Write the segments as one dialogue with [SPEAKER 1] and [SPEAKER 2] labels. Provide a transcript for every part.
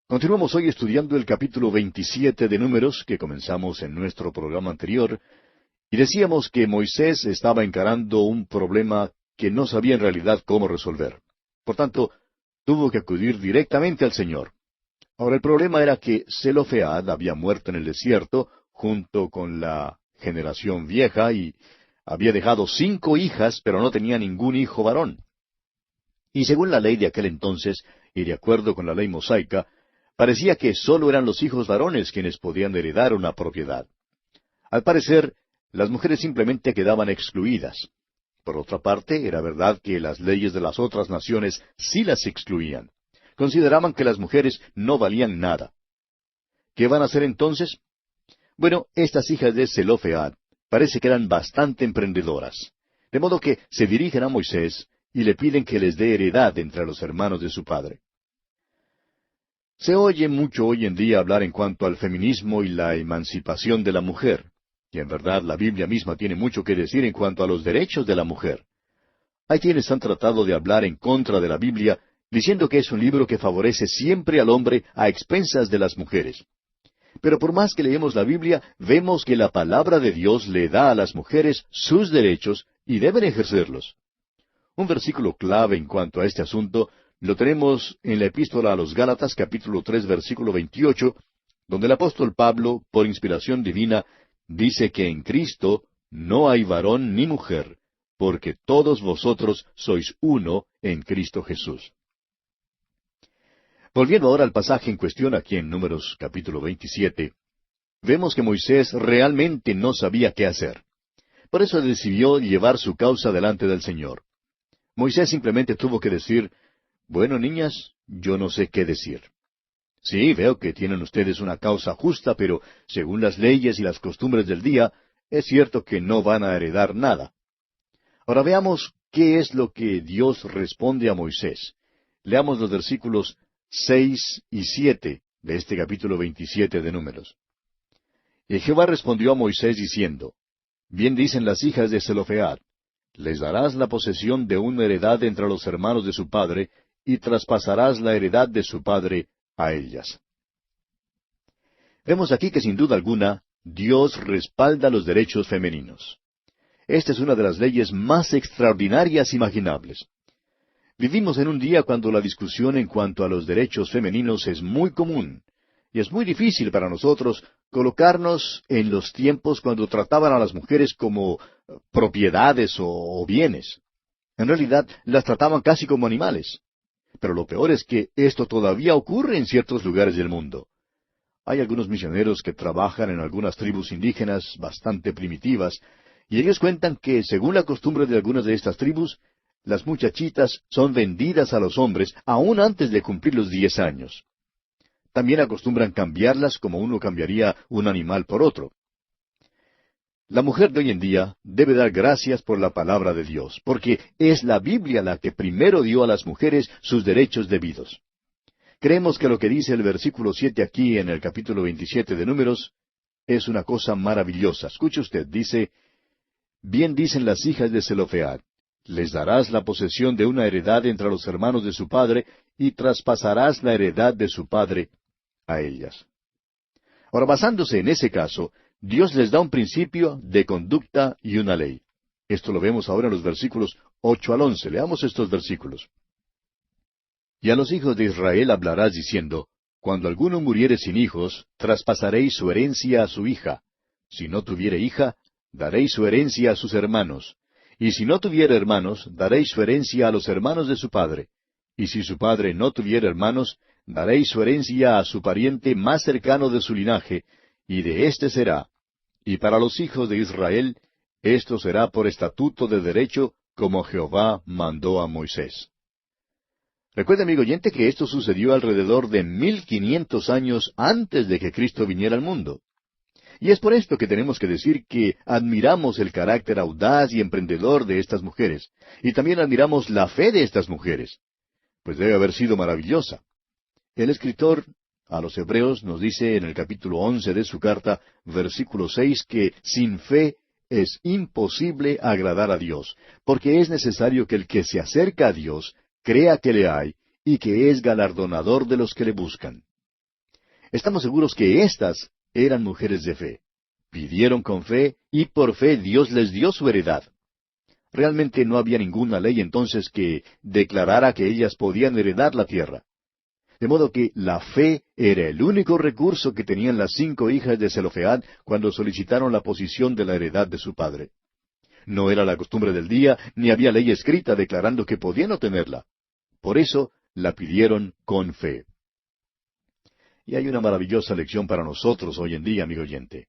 [SPEAKER 1] Continuamos hoy estudiando el capítulo 27 de Números que comenzamos en nuestro programa anterior, y decíamos que Moisés estaba encarando un problema que no sabía en realidad cómo resolver. Por tanto, tuvo que acudir directamente al Señor. Ahora el problema era que Zelofead había muerto en el desierto junto con la generación vieja y había dejado 5 hijas, pero no tenía ningún hijo varón. Y según la ley de aquel entonces, y de acuerdo con la ley mosaica, parecía que sólo eran los hijos varones quienes podían heredar una propiedad. Al parecer, las mujeres simplemente quedaban excluidas. Por otra parte, era verdad que las leyes de las otras naciones sí las excluían. Consideraban que las mujeres no valían nada. ¿Qué van a hacer entonces? Bueno, estas hijas de Zelofead parece que eran bastante emprendedoras. De modo que se dirigen a Moisés y le piden que les dé heredad entre los hermanos de su padre. Se oye mucho hoy en día hablar en cuanto al feminismo y la emancipación de la mujer. Y en verdad la Biblia misma tiene mucho que decir en cuanto a los derechos de la mujer. Hay quienes han tratado de hablar en contra de la Biblia, diciendo que es un libro que favorece siempre al hombre a expensas de las mujeres. Pero por más que leemos la Biblia, vemos que la palabra de Dios le da a las mujeres sus derechos y deben ejercerlos. Un versículo clave en cuanto a este asunto lo tenemos en la epístola a los Gálatas capítulo 3 versículo 28, donde el apóstol Pablo, por inspiración divina, dice que en Cristo no hay varón ni mujer, porque todos vosotros sois uno en Cristo Jesús. Volviendo ahora al pasaje en cuestión aquí en Números capítulo 27, vemos que Moisés realmente no sabía qué hacer. Por eso decidió llevar su causa delante del Señor. Moisés simplemente tuvo que decir, bueno, niñas, yo no sé qué decir. Sí, veo que tienen ustedes una causa justa, pero según las leyes y las costumbres del día, es cierto que no van a heredar nada. Ahora veamos qué es lo que Dios responde a Moisés. Leamos los versículos 6 y 7 de este capítulo 27 de Números. Y Jehová respondió a Moisés diciendo, bien dicen las hijas de Zelofead, les darás la posesión de una heredad entre los hermanos de su padre, y traspasarás la heredad de su padre a ellas. Vemos aquí que sin duda alguna, Dios respalda los derechos femeninos. Esta es una de las leyes más extraordinarias imaginables. Vivimos en un día cuando la discusión en cuanto a los derechos femeninos es muy común, y es muy difícil para nosotros colocarnos en los tiempos cuando trataban a las mujeres como propiedades o bienes. En realidad, las trataban casi como animales. Pero lo peor es que esto todavía ocurre en ciertos lugares del mundo. Hay algunos misioneros que trabajan en algunas tribus indígenas bastante primitivas, y ellos cuentan que, según la costumbre de algunas de estas tribus, las muchachitas son vendidas a los hombres aún antes de cumplir los 10 años. También acostumbran cambiarlas como uno cambiaría un animal por otro. La mujer de hoy en día debe dar gracias por la palabra de Dios, porque es la Biblia la que primero dio a las mujeres sus derechos debidos. Creemos que lo que dice el versículo 7 aquí en el capítulo 27 de Números es una cosa maravillosa. Escuche usted, dice, bien dicen las hijas de Zelofead, les darás la posesión de una heredad entre los hermanos de su padre, y traspasarás la heredad de su padre a ellas. Ahora, basándose en ese caso, Dios les da un principio de conducta y una ley. Esto lo vemos ahora en los versículos 8 al 11. Leamos estos versículos. Y a los hijos de Israel hablarás diciendo, cuando alguno muriere sin hijos, traspasaréis su herencia a su hija. Si no tuviere hija, daréis su herencia a sus hermanos. Y si no tuviere hermanos, daréis su herencia a los hermanos de su padre. Y si su padre no tuviere hermanos, daréis su herencia a su pariente más cercano de su linaje, y de éste será. Y para los hijos de Israel, esto será por estatuto de derecho, como Jehová mandó a Moisés. Recuerde, amigo oyente, que esto sucedió alrededor de 1500 años antes de que Cristo viniera al mundo. Y es por esto que tenemos que decir que admiramos el carácter audaz y emprendedor de estas mujeres, y también admiramos la fe de estas mujeres, pues debe haber sido maravillosa. El escritor a los Hebreos nos dice en el capítulo 11 de su carta, versículo 6, que sin fe es imposible agradar a Dios, porque es necesario que el que se acerca a Dios crea que le hay y que es galardonador de los que le buscan. Estamos seguros que éstas eran mujeres de fe. Pidieron con fe y por fe Dios les dio su heredad. Realmente no había ninguna ley entonces que declarara que ellas podían heredar la tierra. De modo que la fe era el único recurso que tenían las 5 hijas de Zelofead cuando solicitaron la posesión de la heredad de su padre. No era la costumbre del día, ni había ley escrita declarando que podían obtenerla. Por eso la pidieron con fe. Y hay una maravillosa lección para nosotros hoy en día, amigo oyente.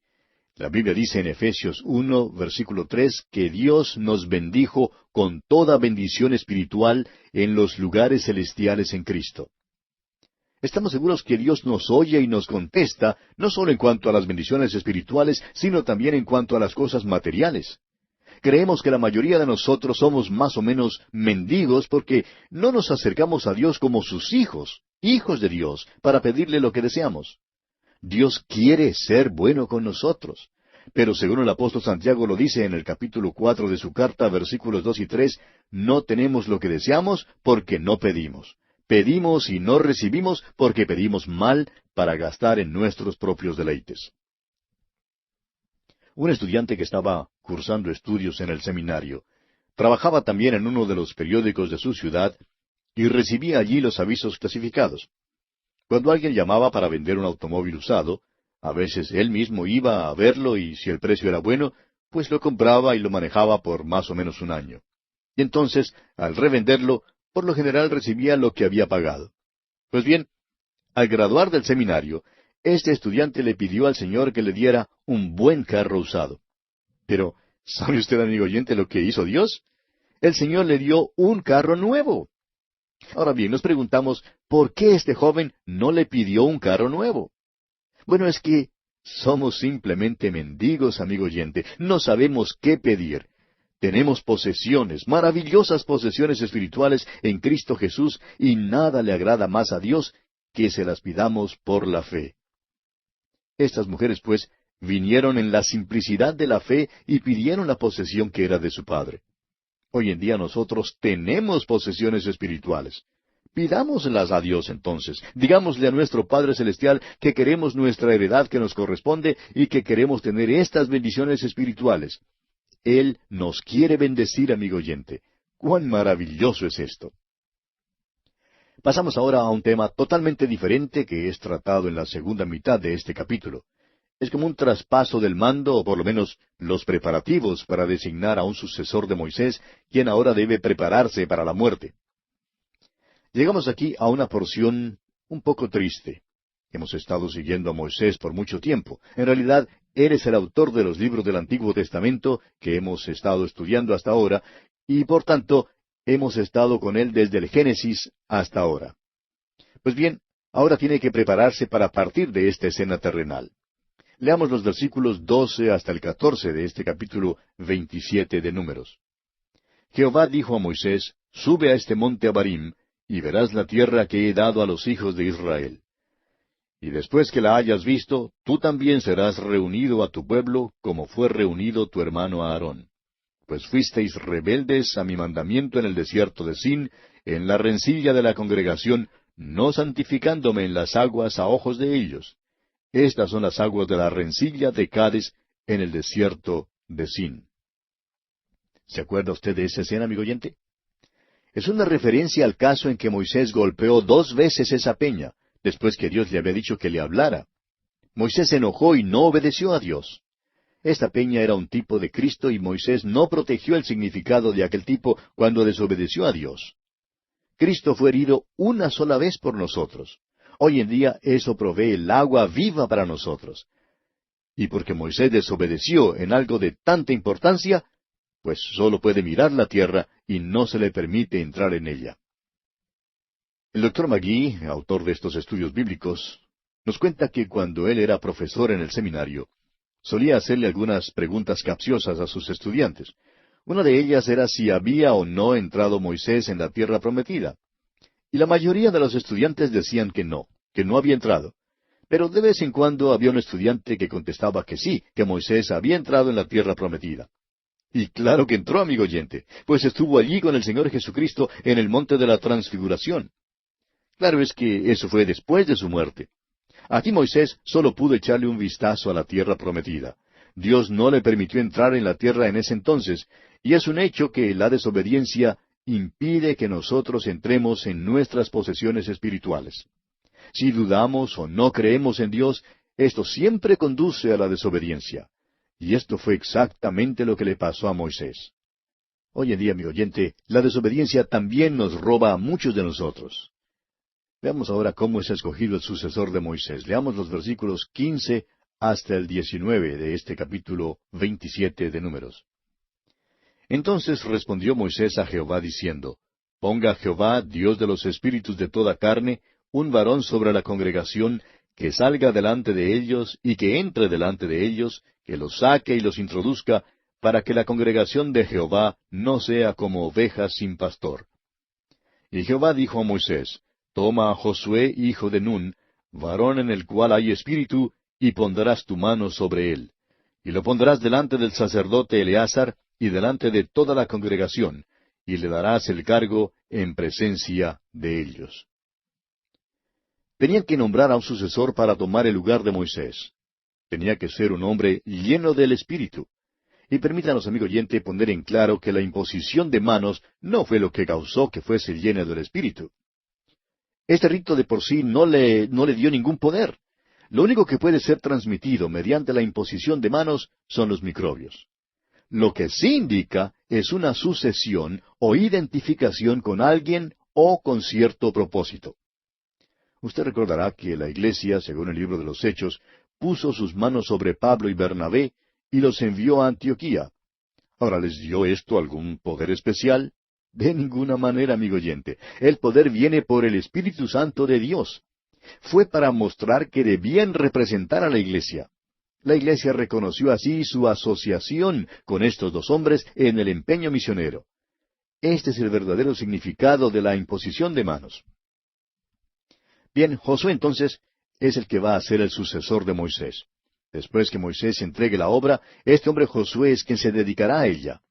[SPEAKER 1] La Biblia dice en Efesios 1, versículo 3, que Dios nos bendijo con toda bendición espiritual en los lugares celestiales en Cristo. Estamos seguros que Dios nos oye y nos contesta, no solo en cuanto a las bendiciones espirituales, sino también en cuanto a las cosas materiales. Creemos que la mayoría de nosotros somos más o menos mendigos porque no nos acercamos a Dios como sus hijos, hijos de Dios, para pedirle lo que deseamos. Dios quiere ser bueno con nosotros. Pero según el apóstol Santiago lo dice en el capítulo 4 de su carta, versículos 2 y 3, no tenemos lo que deseamos porque no pedimos. Pedimos y no recibimos porque pedimos mal para gastar en nuestros propios deleites. Un estudiante que estaba cursando estudios en el seminario trabajaba también en uno de los periódicos de su ciudad y recibía allí los avisos clasificados. Cuando alguien llamaba para vender un automóvil usado, a veces él mismo iba a verlo y si el precio era bueno, pues lo compraba y lo manejaba por más o menos un año. Y entonces, al revenderlo, por lo general recibía lo que había pagado. Pues bien, al graduar del seminario, este estudiante le pidió al Señor que le diera un buen carro usado. Pero, ¿sabe usted, amigo oyente, lo que hizo Dios? El Señor le dio un carro nuevo. Ahora bien, nos preguntamos, ¿por qué este joven no le pidió un carro nuevo? Bueno, es que somos simplemente mendigos, amigo oyente. No sabemos qué pedir. Tenemos posesiones, maravillosas posesiones espirituales en Cristo Jesús, y nada le agrada más a Dios que se las pidamos por la fe. Estas mujeres, pues, vinieron en la simplicidad de la fe y pidieron la posesión que era de su padre. Hoy en día nosotros tenemos posesiones espirituales. Pidámoslas a Dios entonces. Digámosle a nuestro Padre Celestial que queremos nuestra heredad que nos corresponde y que queremos tener estas bendiciones espirituales. Él nos quiere bendecir, amigo oyente. ¡Cuán maravilloso es esto! Pasamos ahora a un tema totalmente diferente que es tratado en la segunda mitad de este capítulo. Es como un traspaso del mando, o por lo menos los preparativos para designar a un sucesor de Moisés, quien ahora debe prepararse para la muerte. Llegamos aquí a una porción un poco triste. Hemos estado siguiendo a Moisés por mucho tiempo. En realidad, él es el autor de los libros del Antiguo Testamento que hemos estado estudiando hasta ahora, y por tanto, hemos estado con él desde el Génesis hasta ahora. Pues bien, ahora tiene que prepararse para partir de esta escena terrenal. Leamos los versículos 12 hasta el 14 de este capítulo 27 de Números. Jehová dijo a Moisés, sube a este monte Abarim, y verás la tierra que he dado a los hijos de Israel. Y después que la hayas visto, tú también serás reunido a tu pueblo, como fue reunido tu hermano Aarón. Pues fuisteis rebeldes a mi mandamiento en el desierto de Sin, en la rencilla de la congregación, no santificándome en las aguas a ojos de ellos. Estas son las aguas de la rencilla de Cades en el desierto de Sin. ¿Se acuerda usted de esa escena, amigo oyente? Es una referencia al caso en que Moisés golpeó 2 veces esa peña, después que Dios le había dicho que le hablara. Moisés se enojó y no obedeció a Dios. Esta peña era un tipo de Cristo y Moisés no protegió el significado de aquel tipo cuando desobedeció a Dios. Cristo fue herido una sola vez por nosotros. Hoy en día eso provee el agua viva para nosotros. Y porque Moisés desobedeció en algo de tanta importancia, pues solo puede mirar la tierra y no se le permite entrar en ella. El doctor Magee, autor de estos estudios bíblicos, nos cuenta que cuando él era profesor en el seminario, solía hacerle algunas preguntas capciosas a sus estudiantes. Una de ellas era si había o no entrado Moisés en la tierra prometida. Y la mayoría de los estudiantes decían que no había entrado. Pero de vez en cuando había un estudiante que contestaba que sí, que Moisés había entrado en la tierra prometida. Y claro que entró, amigo oyente, pues estuvo allí con el Señor Jesucristo en el monte de la Transfiguración. Claro es que eso fue después de su muerte. Aquí Moisés solo pudo echarle un vistazo a la tierra prometida. Dios no le permitió entrar en la tierra en ese entonces, y es un hecho que la desobediencia impide que nosotros entremos en nuestras posesiones espirituales. Si dudamos o no creemos en Dios, esto siempre conduce a la desobediencia. Y esto fue exactamente lo que le pasó a Moisés. Hoy en día, amigo oyente, la desobediencia también nos roba a muchos de nosotros. Veamos ahora cómo es escogido el sucesor de Moisés. Leamos los versículos 15 hasta el 19 de este capítulo 27 de Números. Entonces respondió Moisés a Jehová diciendo, Ponga Jehová, Dios de los espíritus de toda carne, un varón sobre la congregación, que salga delante de ellos y que entre delante de ellos, que los saque y los introduzca, para que la congregación de Jehová no sea como ovejas sin pastor. Y Jehová dijo a Moisés, Toma a Josué, hijo de Nun, varón en el cual hay espíritu, y pondrás tu mano sobre él. Y lo pondrás delante del sacerdote Eleazar, y delante de toda la congregación, y le darás el cargo en presencia de ellos. Tenían que nombrar a un sucesor para tomar el lugar de Moisés. Tenía que ser un hombre lleno del Espíritu. Y permítanos, amigo oyente, poner en claro que la imposición de manos no fue lo que causó que fuese lleno del Espíritu. Este rito de por sí no le dio ningún poder. Lo único que puede ser transmitido mediante la imposición de manos son los microbios. Lo que sí indica es una sucesión o identificación con alguien o con cierto propósito. Usted recordará que la iglesia, según el libro de los Hechos, puso sus manos sobre Pablo y Bernabé y los envió a Antioquía. Ahora, ¿les dio esto algún poder especial? De ninguna manera, amigo oyente. El poder viene por el Espíritu Santo de Dios. Fue para mostrar que debían representar a la iglesia. La iglesia reconoció así su asociación con estos dos hombres en el empeño misionero. Este es el verdadero significado de la imposición de manos. Bien, Josué entonces es el que va a ser el sucesor de Moisés. Después que Moisés entregue la obra, este hombre Josué es quien se dedicará a ella.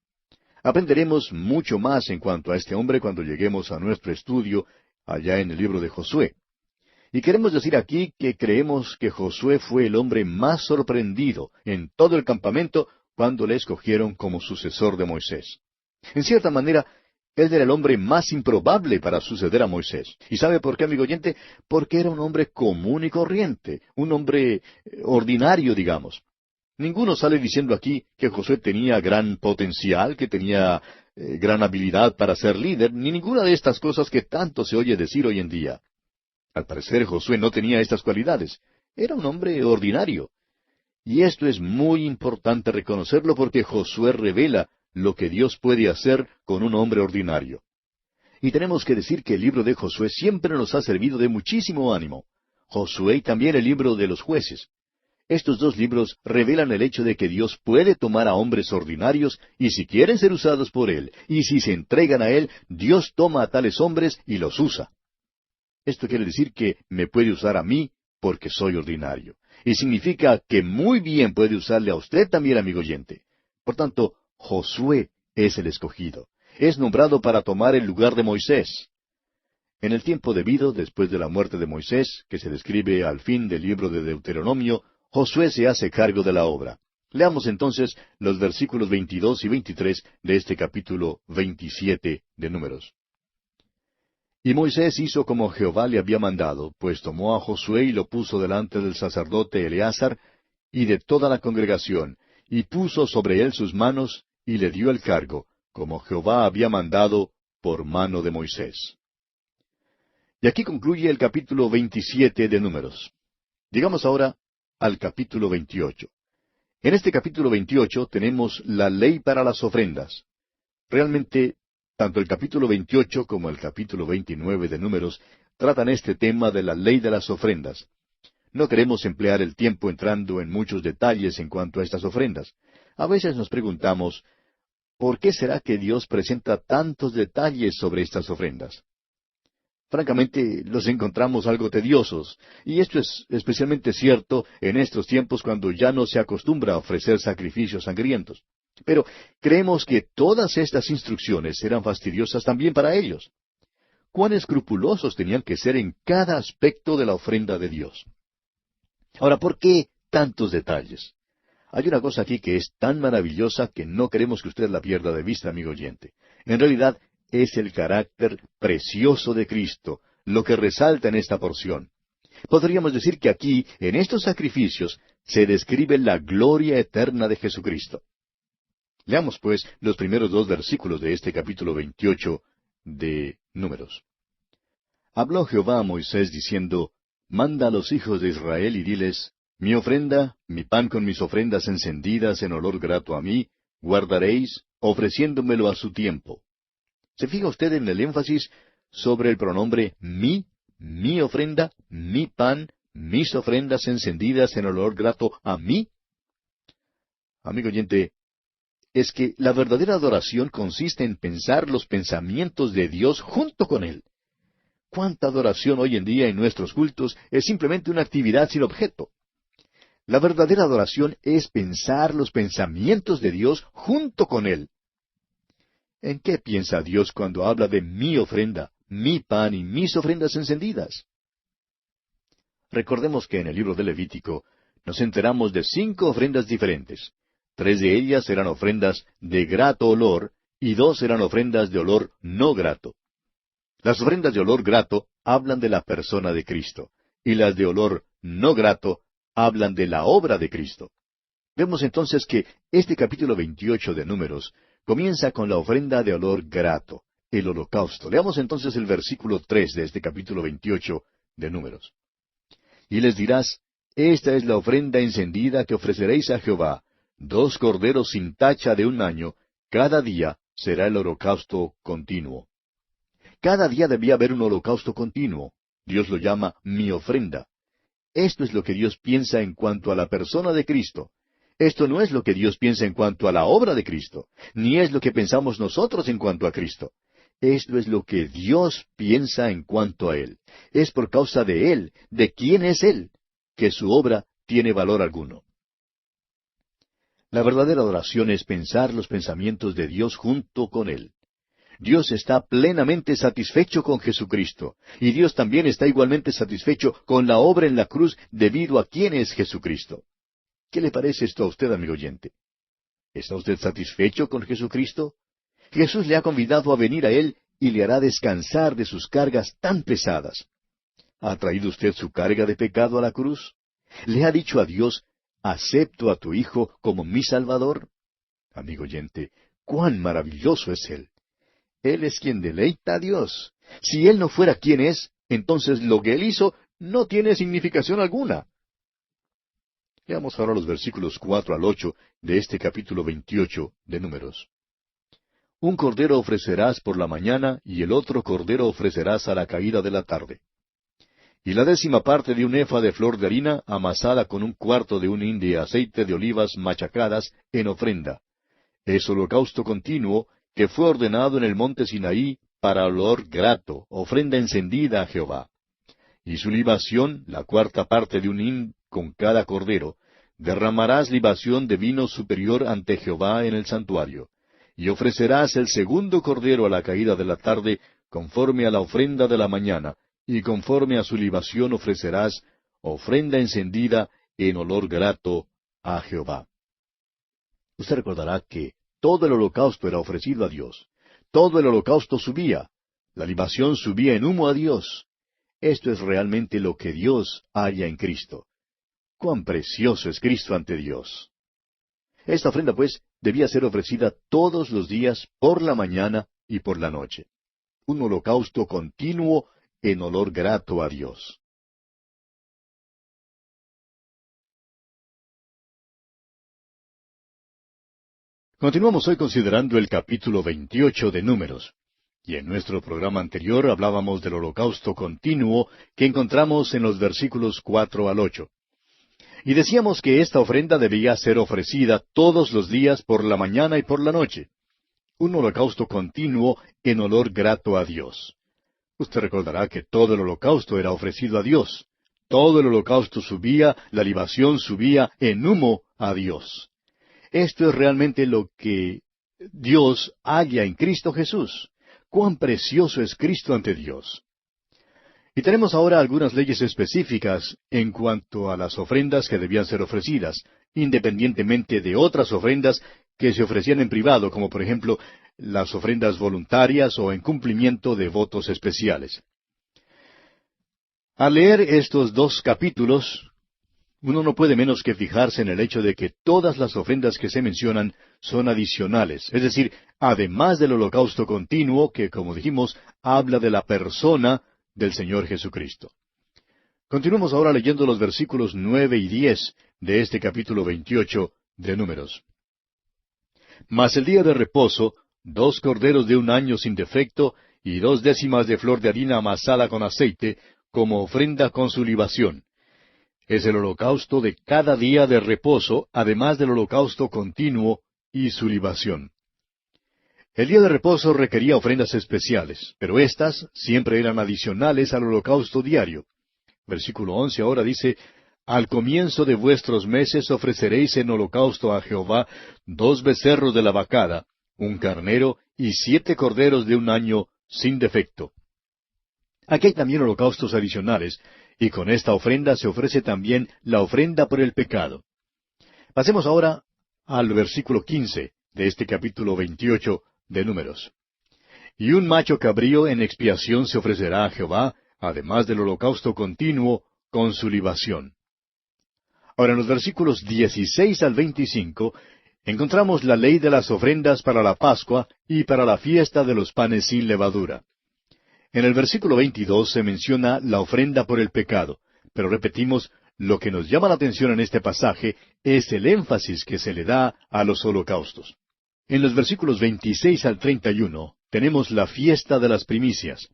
[SPEAKER 1] Aprenderemos mucho más en cuanto a este hombre cuando lleguemos a nuestro estudio allá en el libro de Josué. Y queremos decir aquí que creemos que Josué fue el hombre más sorprendido en todo el campamento cuando le escogieron como sucesor de Moisés. En cierta manera, él era el hombre más improbable para suceder a Moisés. ¿Y sabe por qué, amigo oyente? Porque era un hombre común y corriente, un hombre ordinario, digamos. Ninguno sale diciendo aquí que Josué tenía gran potencial, que tenía gran habilidad para ser líder, ni ninguna de estas cosas que tanto se oye decir hoy en día. Al parecer Josué no tenía estas cualidades. Era un hombre ordinario. Y esto es muy importante reconocerlo porque Josué revela lo que Dios puede hacer con un hombre ordinario. Y tenemos que decir que el libro de Josué siempre nos ha servido de muchísimo ánimo. Josué y también el libro de los jueces. Estos dos libros revelan el hecho de que Dios puede tomar a hombres ordinarios y si quieren ser usados por Él, y si se entregan a Él, Dios toma a tales hombres y los usa. Esto quiere decir que me puede usar a mí porque soy ordinario. Y significa que muy bien puede usarle a usted también, amigo oyente. Por tanto, Josué es el escogido. Es nombrado para tomar el lugar de Moisés. En el tiempo debido, después de la muerte de Moisés, que se describe al fin del libro de Deuteronomio, Josué se hace cargo de la obra. Leamos entonces los versículos 22 y 23 de este capítulo 27 de Números. Y Moisés hizo como Jehová le había mandado, pues tomó a Josué y lo puso delante del sacerdote Eleazar y de toda la congregación, y puso sobre él sus manos, y le dio el cargo, como Jehová había mandado por mano de Moisés. Y aquí concluye el capítulo 27 de Números. Llegamos ahora al capítulo 28. En este capítulo 28 tenemos la ley para las ofrendas. Realmente, tanto el capítulo 28 como el capítulo 29 de Números tratan este tema de la ley de las ofrendas. No queremos emplear el tiempo entrando en muchos detalles en cuanto a estas ofrendas. A veces nos preguntamos, ¿por qué será que Dios presenta tantos detalles sobre estas ofrendas? Francamente, los encontramos algo tediosos, y esto es especialmente cierto en estos tiempos cuando ya no se acostumbra a ofrecer sacrificios sangrientos. Pero creemos que todas estas instrucciones eran fastidiosas también para ellos. Cuán escrupulosos tenían que ser en cada aspecto de la ofrenda de Dios. Ahora, ¿por qué tantos detalles? Hay una cosa aquí que es tan maravillosa que no queremos que usted la pierda de vista, amigo oyente. En realidad, es el carácter precioso de Cristo, lo que resalta en esta porción. Podríamos decir que aquí, en estos sacrificios, se describe la gloria eterna de Jesucristo. Leamos, pues, los primeros 2 versículos de este capítulo 28 de Números. Habló Jehová a Moisés diciendo, Manda a los hijos de Israel y diles, Mi ofrenda, mi pan con mis ofrendas encendidas en olor grato a mí, guardaréis, ofreciéndomelo a su tiempo. ¿Se fija usted en el énfasis sobre el pronombre mi ofrenda, mi pan, mis ofrendas encendidas en olor grato a mí? Amigo oyente, es que la verdadera adoración consiste en pensar los pensamientos de Dios junto con Él. ¿Cuánta adoración hoy en día en nuestros cultos es simplemente una actividad sin objeto? La verdadera adoración es pensar los pensamientos de Dios junto con Él. ¿En qué piensa Dios cuando habla de mi ofrenda, mi pan y mis ofrendas encendidas? Recordemos que en el libro de Levítico nos enteramos de 5 ofrendas diferentes. 3 de ellas eran ofrendas de grato olor y 2 eran ofrendas de olor no grato. Las ofrendas de olor grato hablan de la persona de Cristo, y las de olor no grato hablan de la obra de Cristo. Vemos entonces que este capítulo 28 de Números comienza con la ofrenda de olor grato, el holocausto. Leamos entonces el versículo 3 de este capítulo 28 de Números. Y les dirás, esta es la ofrenda encendida que ofreceréis a Jehová, 2 corderos sin tacha de 1 año, cada día será el holocausto continuo. Cada día debía haber un holocausto continuo. Dios lo llama mi ofrenda. Esto es lo que Dios piensa en cuanto a la persona de Cristo. Esto no es lo que Dios piensa en cuanto a la obra de Cristo, ni es lo que pensamos nosotros en cuanto a Cristo. Esto es lo que Dios piensa en cuanto a Él. Es por causa de Él, de quién es Él, que su obra tiene valor alguno. La verdadera adoración es pensar los pensamientos de Dios junto con Él. Dios está plenamente satisfecho con Jesucristo, y Dios también está igualmente satisfecho con la obra en la cruz debido a quién es Jesucristo. ¿Qué le parece esto a usted, amigo oyente? ¿Está usted satisfecho con Jesucristo? Jesús le ha convidado a venir a Él y le hará descansar de sus cargas tan pesadas. ¿Ha traído usted su carga de pecado a la cruz? ¿Le ha dicho a Dios, acepto a tu Hijo como mi Salvador? Amigo oyente, cuán maravilloso es Él. Él es quien deleita a Dios. Si Él no fuera quien es, entonces lo que Él hizo no tiene significación alguna. Veamos ahora los versículos 4 al 8 de este capítulo 28 de Números. Un cordero ofrecerás por la mañana, y el otro cordero ofrecerás a la caída de la tarde. Y la 10ª parte de un efa de flor de harina amasada con 1/4 de un hin de aceite de olivas machacadas en ofrenda. Es holocausto continuo que fue ordenado en el monte Sinaí para olor grato, ofrenda encendida a Jehová. Y su libación, la 4ª parte de un hin con cada cordero, derramarás libación de vino superior ante Jehová en el santuario. Y ofrecerás el 2º cordero a la caída de la tarde, conforme a la ofrenda de la mañana, y conforme a su libación ofrecerás ofrenda encendida en olor grato a Jehová. Usted recordará que todo el holocausto era ofrecido a Dios. Todo el holocausto subía. La libación subía en humo a Dios. Esto es realmente lo que Dios halla en Cristo. ¡Cuán precioso es Cristo ante Dios! Esta ofrenda, pues, debía ser ofrecida todos los días por la mañana y por la noche. Un holocausto continuo en olor grato a Dios. Continuamos hoy considerando el capítulo 28 de Números. Y en nuestro programa anterior hablábamos del holocausto continuo que encontramos en los versículos 4 al 8. Y decíamos que esta ofrenda debía ser ofrecida todos los días por la mañana y por la noche. Un holocausto continuo en olor grato a Dios. Usted recordará que todo el holocausto era ofrecido a Dios. Todo el holocausto subía, la libación subía en humo a Dios. Esto es realmente lo que Dios halla en Cristo Jesús. ¡Cuán precioso es Cristo ante Dios! Y tenemos ahora algunas leyes específicas en cuanto a las ofrendas que debían ser ofrecidas, independientemente de otras ofrendas que se ofrecían en privado, como por ejemplo las ofrendas voluntarias o en cumplimiento de votos especiales. Al leer estos dos capítulos, uno no puede menos que fijarse en el hecho de que todas las ofrendas que se mencionan son adicionales, es decir, además del holocausto continuo que, como dijimos, habla de la persona del Señor Jesucristo. Continuemos ahora leyendo los versículos 9 y 10 de este capítulo 28 de Números. Mas el día de reposo, 2 corderos de un año sin defecto, y 2 décimas de flor de harina amasada con aceite, como ofrenda con su libación. Es el holocausto de cada día de reposo, además del holocausto continuo y su libación. El día de reposo requería ofrendas especiales, pero éstas siempre eran adicionales al holocausto diario. Versículo 11 ahora dice, Al comienzo de vuestros meses ofreceréis en holocausto a Jehová 2 becerros de la vacada, 1 carnero y 7 corderos de un año sin defecto. Aquí hay también holocaustos adicionales, y con esta ofrenda se ofrece también la ofrenda por el pecado. Pasemos ahora al versículo 15 de este capítulo 28 de Números. Y un macho cabrío en expiación se ofrecerá a Jehová, además del holocausto continuo, con su libación. Ahora en los versículos 16 al 25 encontramos la ley de las ofrendas para la Pascua y para la fiesta de los panes sin levadura. En el versículo 22 se menciona la ofrenda por el pecado, pero repetimos, lo que nos llama la atención en este pasaje es el énfasis que se le da a los holocaustos. En los versículos 26 al 31 tenemos la fiesta de las primicias.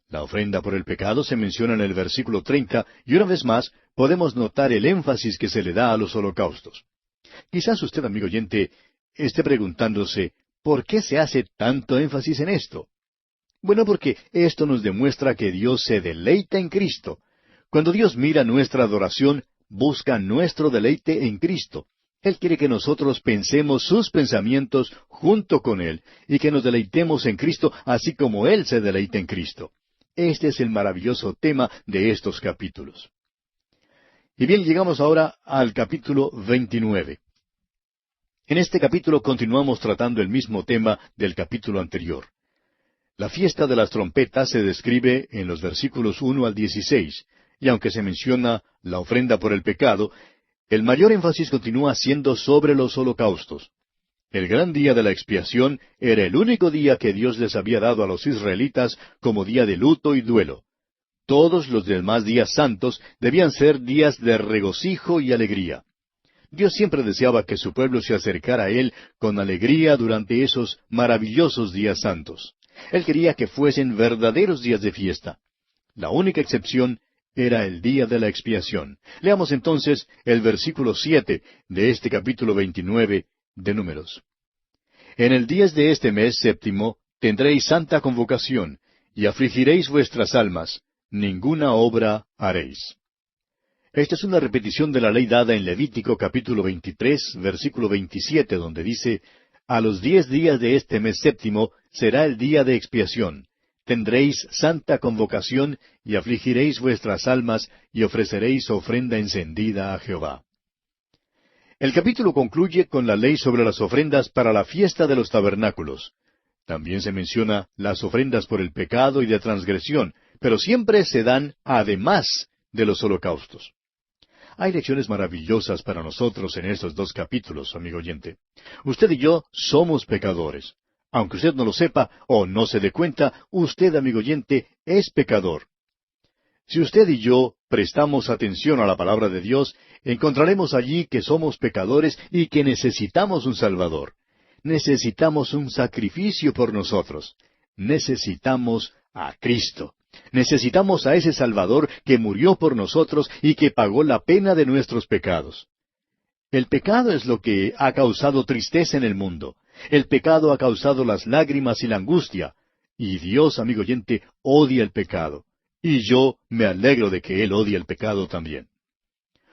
[SPEAKER 1] La ofrenda por el pecado se menciona en el versículo 30 y una vez más podemos notar el énfasis que se le da a los holocaustos. Quizás usted, amigo oyente, esté preguntándose, ¿por qué se hace tanto énfasis en esto? Bueno, porque esto nos demuestra que Dios se deleita en Cristo. Cuando Dios mira nuestra adoración, busca nuestro deleite en Cristo. Él quiere que nosotros pensemos sus pensamientos junto con Él y que nos deleitemos en Cristo así como Él se deleita en Cristo. Este es el maravilloso tema de estos capítulos. Y bien, llegamos ahora al capítulo 29. En este capítulo continuamos tratando el mismo tema del capítulo anterior. La fiesta de las trompetas se describe en los versículos 1 al 16, y aunque se menciona la ofrenda por el pecado, el mayor énfasis continúa siendo sobre los holocaustos. El gran día de la expiación era el único día que Dios les había dado a los israelitas como día de luto y duelo. Todos los demás días santos debían ser días de regocijo y alegría. Dios siempre deseaba que su pueblo se acercara a Él con alegría durante esos maravillosos días santos. Él quería que fuesen verdaderos días de fiesta. La única excepción era el día de la expiación. Leamos entonces el versículo 7 de este capítulo 29 de Números. En el 10 de este mes séptimo tendréis santa convocación, y afligiréis vuestras almas, ninguna obra haréis. Esta es una repetición de la ley dada en Levítico capítulo 23, versículo 27, donde dice, A los 10 días de este mes séptimo será el día de expiación. Tendréis santa convocación, y afligiréis vuestras almas, y ofreceréis ofrenda encendida a Jehová. El capítulo concluye con la ley sobre las ofrendas para la fiesta de los tabernáculos. También se menciona las ofrendas por el pecado y de transgresión, pero siempre se dan además de los holocaustos. Hay lecciones maravillosas para nosotros en estos dos capítulos, amigo oyente. Usted y yo somos pecadores. Aunque usted no lo sepa o no se dé cuenta, usted, amigo oyente, es pecador. Si usted y yo prestamos atención a la palabra de Dios, encontraremos allí que somos pecadores y que necesitamos un Salvador. Necesitamos un sacrificio por nosotros. Necesitamos a Cristo. Necesitamos a ese Salvador que murió por nosotros y que pagó la pena de nuestros pecados. El pecado es lo que ha causado tristeza en el mundo. El pecado ha causado las lágrimas y la angustia. Y Dios, amigo oyente, odia el pecado. Y yo me alegro de que Él odie el pecado también.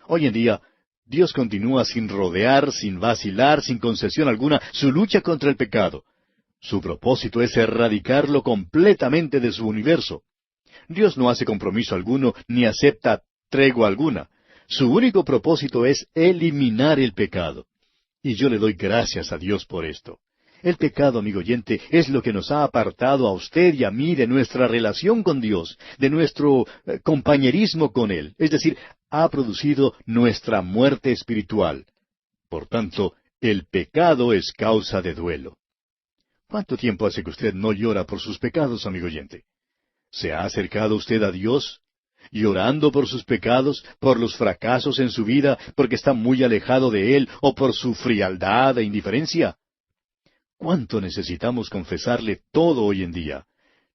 [SPEAKER 1] Hoy en día, Dios continúa sin rodear, sin vacilar, sin concesión alguna, su lucha contra el pecado. Su propósito es erradicarlo completamente de su universo. Dios no hace compromiso alguno ni acepta tregua alguna. Su único propósito es eliminar el pecado. Y yo le doy gracias a Dios por esto. El pecado, amigo oyente, es lo que nos ha apartado a usted y a mí de nuestra relación con Dios, de nuestro compañerismo con Él. Es decir, ha producido nuestra muerte espiritual. Por tanto, el pecado es causa de duelo. ¿Cuánto tiempo hace que usted no llora por sus pecados, amigo oyente? ¿Se ha acercado usted a Dios, llorando por sus pecados, por los fracasos en su vida, porque está muy alejado de Él, o por su frialdad e indiferencia? ¿Cuánto necesitamos confesarle todo hoy en día?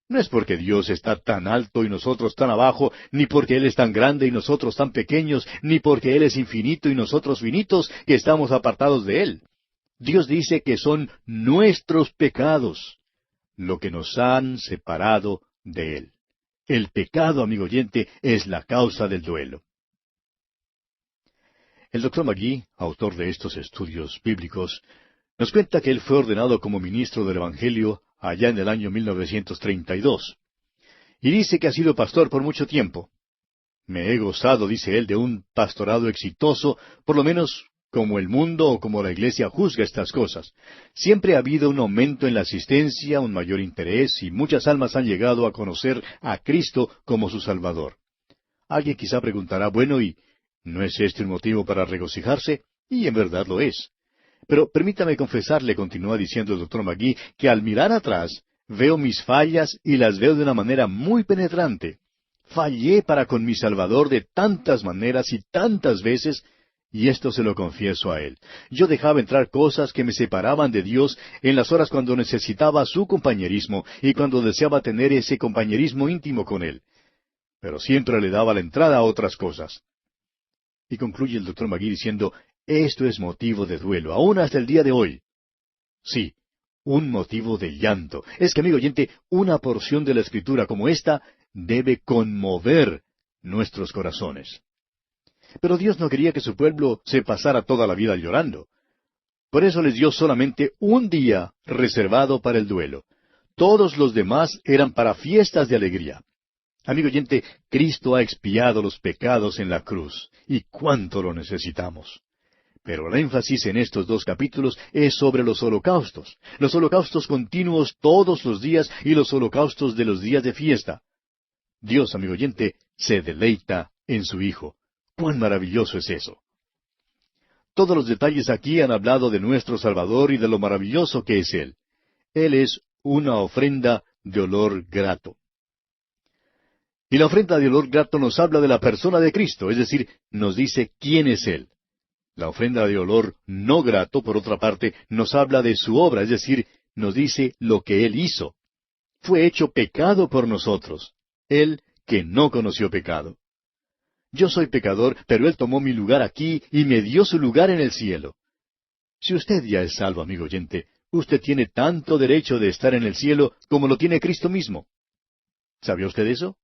[SPEAKER 1] No es porque Dios está tan alto y nosotros tan abajo, ni porque Él es tan grande y nosotros tan pequeños, ni porque Él es infinito y nosotros finitos, que estamos apartados de Él. Dios dice que son nuestros pecados lo que nos han separado de Él. El pecado, amigo oyente, es la causa del duelo. El doctor Magee, autor de estos estudios bíblicos, nos cuenta que él fue ordenado como ministro del Evangelio allá en el año 1932. Y dice que ha sido pastor por mucho tiempo. Me he gozado, dice él, de un pastorado exitoso, por lo menos como el mundo o como la iglesia juzga estas cosas. Siempre ha habido un aumento en la asistencia, un mayor interés, y muchas almas han llegado a conocer a Cristo como su Salvador. Alguien quizá preguntará, bueno, ¿y no es este un motivo para regocijarse? Y en verdad lo es. Pero permítame confesarle, continúa diciendo el doctor Magee, que al mirar atrás veo mis fallas y las veo de una manera muy penetrante. Fallé para con mi Salvador de tantas maneras y tantas veces, y esto se lo confieso a Él. Yo dejaba entrar cosas que me separaban de Dios en las horas cuando necesitaba su compañerismo y cuando deseaba tener ese compañerismo íntimo con Él. Pero siempre le daba la entrada a otras cosas. Y concluye el doctor Magee diciendo, esto es motivo de duelo, aún hasta el día de hoy. Sí, un motivo de llanto. Es que, amigo oyente, una porción de la Escritura como esta debe conmover nuestros corazones. Pero Dios no quería que su pueblo se pasara toda la vida llorando. Por eso les dio solamente un día reservado para el duelo. Todos los demás eran para fiestas de alegría. Amigo oyente, Cristo ha expiado los pecados en la cruz, y cuánto lo necesitamos. Pero el énfasis en estos dos capítulos es sobre los holocaustos continuos todos los días y los holocaustos de los días de fiesta. Dios, amigo oyente, se deleita en su Hijo. ¡Cuán maravilloso es eso! Todos los detalles aquí han hablado de nuestro Salvador y de lo maravilloso que es Él. Él es una ofrenda de olor grato. Y la ofrenda de olor grato nos habla de la persona de Cristo, es decir, nos dice quién es Él. La ofrenda de olor no grato, por otra parte, nos habla de su obra, es decir, nos dice lo que Él hizo. Fue hecho pecado por nosotros, Él que no conoció pecado. Yo soy pecador, pero Él tomó mi lugar aquí y me dio su lugar en el cielo. Si usted ya es salvo, amigo oyente, usted tiene tanto derecho de estar en el cielo como lo tiene Cristo mismo. ¿Sabía usted eso?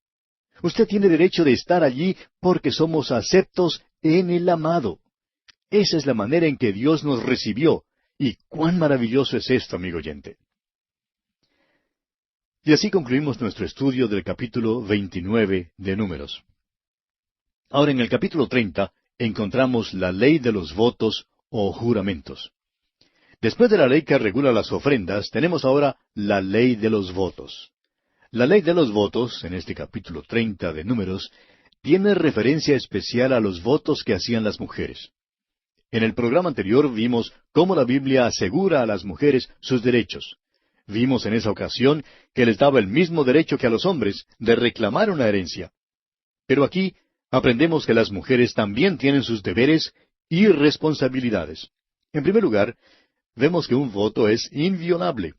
[SPEAKER 1] Usted tiene derecho de estar allí porque somos aceptos en el amado. Esa es la manera en que Dios nos recibió. Y cuán maravilloso es esto, amigo oyente. Y así concluimos nuestro estudio del capítulo 29 de Números. Ahora en el capítulo 30 encontramos la ley de los votos o juramentos. Después de la ley que regula las ofrendas, tenemos ahora la ley de los votos. La ley de los votos, en este capítulo 30 de Números, tiene referencia especial a los votos que hacían las mujeres. En el programa anterior vimos cómo la Biblia asegura a las mujeres sus derechos. Vimos en esa ocasión que les daba el mismo derecho que a los hombres de reclamar una herencia. Pero aquí aprendemos que las mujeres también tienen sus deberes y responsabilidades. En primer lugar, vemos que un voto es inviolable.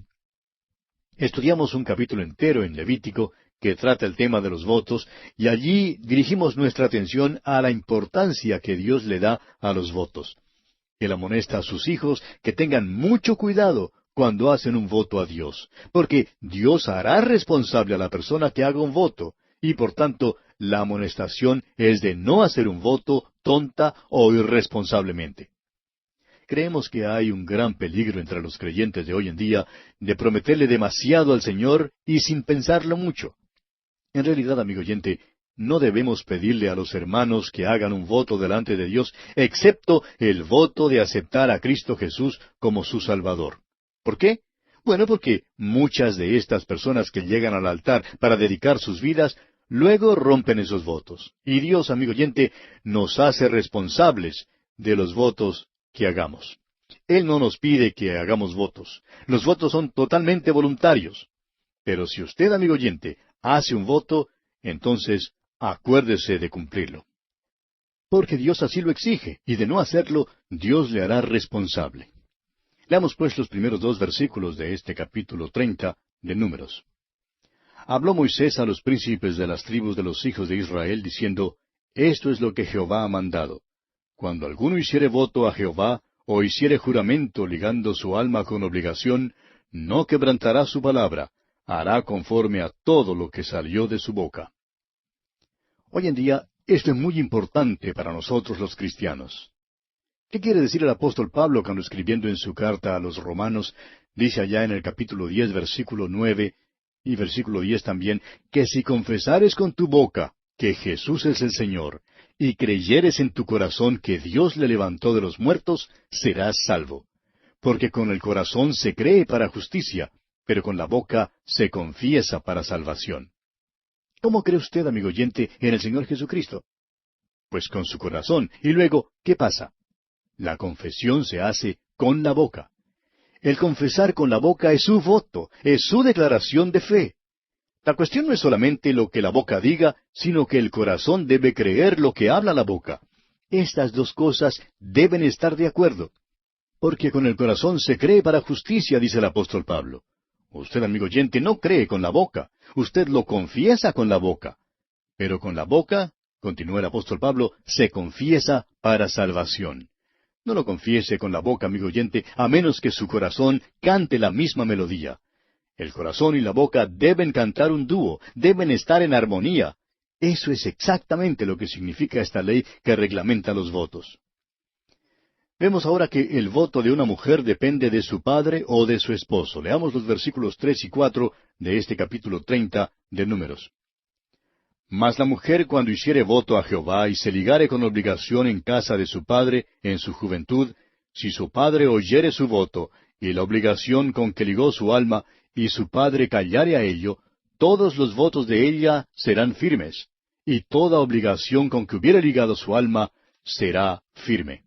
[SPEAKER 1] Estudiamos un capítulo entero en Levítico que trata el tema de los votos, y allí dirigimos nuestra atención a la importancia que Dios le da a los votos. Él amonesta a sus hijos que tengan mucho cuidado cuando hacen un voto a Dios, porque Dios hará responsable a la persona que haga un voto, y por tanto la amonestación es de no hacer un voto tonta o irresponsablemente. Creemos que hay un gran peligro entre los creyentes de hoy en día de prometerle demasiado al Señor y sin pensarlo mucho. En realidad, amigo oyente, no debemos pedirle a los hermanos que hagan un voto delante de Dios, excepto el voto de aceptar a Cristo Jesús como su Salvador. ¿Por qué? Bueno, porque muchas de estas personas que llegan al altar para dedicar sus vidas, luego rompen esos votos. Y Dios, amigo oyente, nos hace responsables de los votos que hagamos. Él no nos pide que hagamos votos. Los votos son totalmente voluntarios. Pero si usted, amigo oyente, hace un voto, entonces acuérdese de cumplirlo. Porque Dios así lo exige, y de no hacerlo, Dios le hará responsable. Leamos pues los primeros 2 versículos de este capítulo 30 de Números. Habló Moisés a los príncipes de las tribus de los hijos de Israel, diciendo, Esto es lo que Jehová ha mandado. Cuando alguno hiciere voto a Jehová, o hiciere juramento ligando su alma con obligación, no quebrantará su palabra, hará conforme a todo lo que salió de su boca. Hoy en día, esto es muy importante para nosotros los cristianos. ¿Qué quiere decir el apóstol Pablo cuando escribiendo en su carta a los romanos, dice allá en el capítulo 10, versículo 9, y versículo 10 también, que si confesares con tu boca que Jesús es el Señor, y creyeres en tu corazón que Dios le levantó de los muertos, serás salvo. Porque con el corazón se cree para justicia, pero con la boca se confiesa para salvación. ¿Cómo cree usted, amigo oyente, en el Señor Jesucristo? Pues con su corazón. Y luego, ¿qué pasa? La confesión se hace con la boca. El confesar con la boca es su voto, es su declaración de fe. La cuestión no es solamente lo que la boca diga, sino que el corazón debe creer lo que habla la boca. Estas dos cosas deben estar de acuerdo. Porque con el corazón se cree para justicia, dice el apóstol Pablo. Usted, amigo oyente, no cree con la boca. Usted lo confiesa con la boca. Pero con la boca, continúa el apóstol Pablo, se confiesa para salvación. No lo confiese con la boca, amigo oyente, a menos que su corazón cante la misma melodía. El corazón y la boca deben cantar un dúo, deben estar en armonía. Eso es exactamente lo que significa esta ley que reglamenta los votos. Vemos ahora que el voto de una mujer depende de su padre o de su esposo. Leamos los versículos 3 y 4 de este capítulo 30 de Números. Mas la mujer cuando hiciere voto a Jehová y se ligare con obligación en casa de su padre en su juventud, si su padre oyere su voto y la obligación con que ligó su alma, y su padre callare a ello, todos los votos de ella serán firmes, y toda obligación con que hubiere ligado su alma será firme.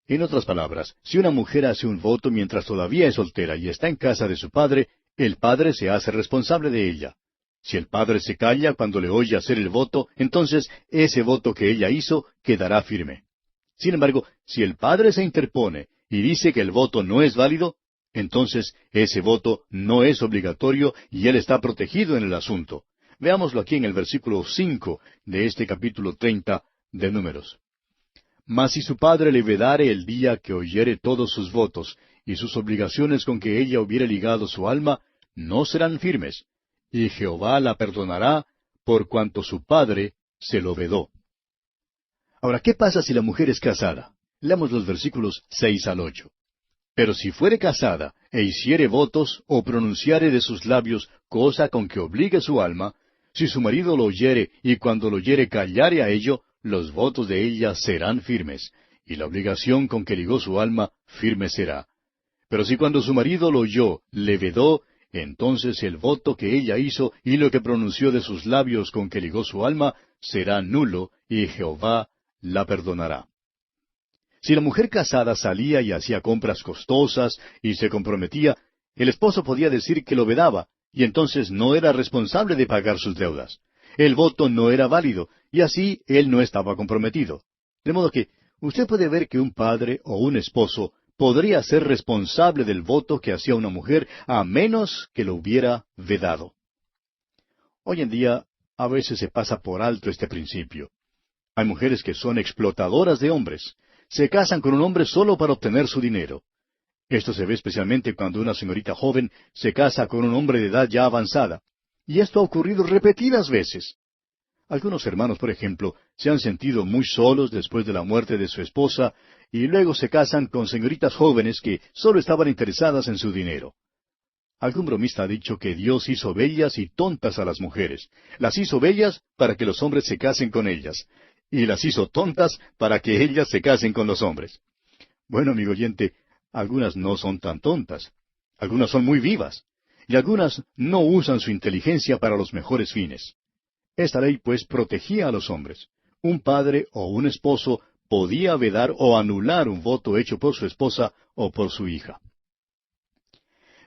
[SPEAKER 1] En otras palabras, si una mujer hace un voto mientras todavía es soltera y está en casa de su padre, el padre se hace responsable de ella. Si el padre se calla cuando le oye hacer el voto, entonces ese voto que ella hizo quedará firme. Sin embargo, si el padre se interpone y dice que el voto no es válido, entonces ese voto no es obligatorio y él está protegido en el asunto. Veámoslo aquí en el versículo 5 de este capítulo 30 de Números. Mas si su padre le vedare el día que oyere todos sus votos, y sus obligaciones con que ella hubiere ligado su alma, no serán firmes, y Jehová la perdonará, por cuanto su padre se lo vedó. Ahora, ¿qué pasa si la mujer es casada? Leamos los versículos 6 al 8. Pero si fuere casada, e hiciere votos, o pronunciare de sus labios cosa con que obligue su alma, si su marido lo oyere, y cuando lo oyere callare a ello, los votos de ella serán firmes, y la obligación con que ligó su alma firme será. Pero si cuando su marido lo oyó, le vedó, entonces el voto que ella hizo y lo que pronunció de sus labios con que ligó su alma será nulo, y Jehová la perdonará. Si la mujer casada salía y hacía compras costosas y se comprometía, el esposo podía decir que lo vedaba, y entonces no era responsable de pagar sus deudas. El voto no era válido, y así él no estaba comprometido. De modo que usted puede ver que un padre o un esposo podría ser responsable del voto que hacía una mujer a menos que lo hubiera vedado. Hoy en día a veces se pasa por alto este principio. Hay mujeres que son explotadoras de hombres. Se casan con un hombre solo para obtener su dinero. Esto se ve especialmente cuando una señorita joven se casa con un hombre de edad ya avanzada. Y esto ha ocurrido repetidas veces. Algunos hermanos, por ejemplo, se han sentido muy solos después de la muerte de su esposa y luego se casan con señoritas jóvenes que solo estaban interesadas en su dinero. Algún bromista ha dicho que Dios hizo bellas y tontas a las mujeres. Las hizo bellas para que los hombres se casen con ellas, y las hizo tontas para que ellas se casen con los hombres. Bueno, amigo oyente, algunas no son tan tontas. Algunas son muy vivas. Y algunas no usan su inteligencia para los mejores fines. Esta ley, pues, protegía a los hombres. Un padre o un esposo podía vedar o anular un voto hecho por su esposa o por su hija.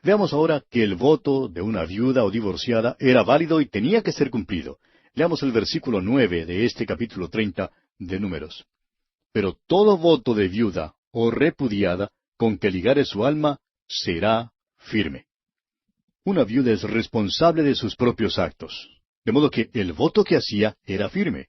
[SPEAKER 1] Veamos ahora que el voto de una viuda o divorciada era válido y tenía que ser cumplido. Leamos el versículo 9 de este capítulo 30 de Números. Pero todo voto de viuda o repudiada con que ligare su alma será firme. Una viuda es responsable de sus propios actos, de modo que el voto que hacía era firme.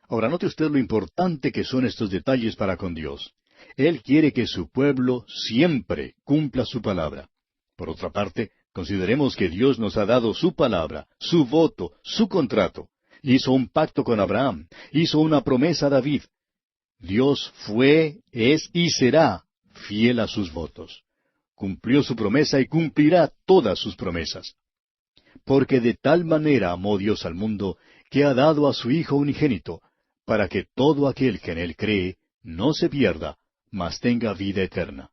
[SPEAKER 1] Ahora note usted lo importante que son estos detalles para con Dios. Él quiere que su pueblo siempre cumpla su palabra. Por otra parte, consideremos que Dios nos ha dado su palabra, su voto, su contrato. Hizo un pacto con Abraham, hizo una promesa a David. Dios fue, es y será fiel a sus votos. Cumplió su promesa y cumplirá todas sus promesas. Porque de tal manera amó Dios al mundo, que ha dado a su Hijo unigénito, para que todo aquel que en él cree no se pierda, mas tenga vida eterna.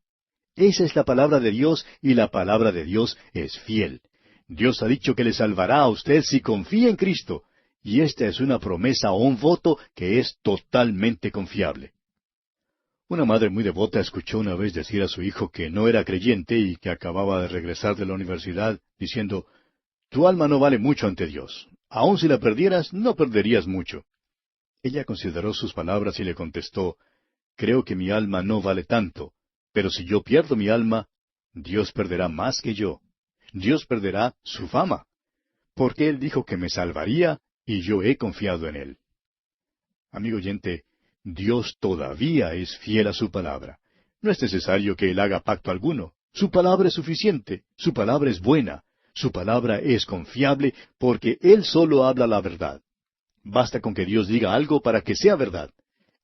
[SPEAKER 1] Esa es la palabra de Dios, y la palabra de Dios es fiel. Dios ha dicho que le salvará a usted si confía en Cristo, y esta es una promesa o un voto que es totalmente confiable. Una madre muy devota escuchó una vez decir a su hijo que no era creyente y que acababa de regresar de la universidad, diciendo, «Tu alma no vale mucho ante Dios. Aun si la perdieras, no perderías mucho». Ella consideró sus palabras y le contestó, «Creo que mi alma no vale tanto. Pero si yo pierdo mi alma, Dios perderá más que yo. Dios perderá su fama. Porque Él dijo que me salvaría y yo he confiado en Él». Amigo oyente, Dios todavía es fiel a su palabra. No es necesario que Él haga pacto alguno. Su palabra es suficiente. Su palabra es buena. Su palabra es confiable porque Él solo habla la verdad. Basta con que Dios diga algo para que sea verdad.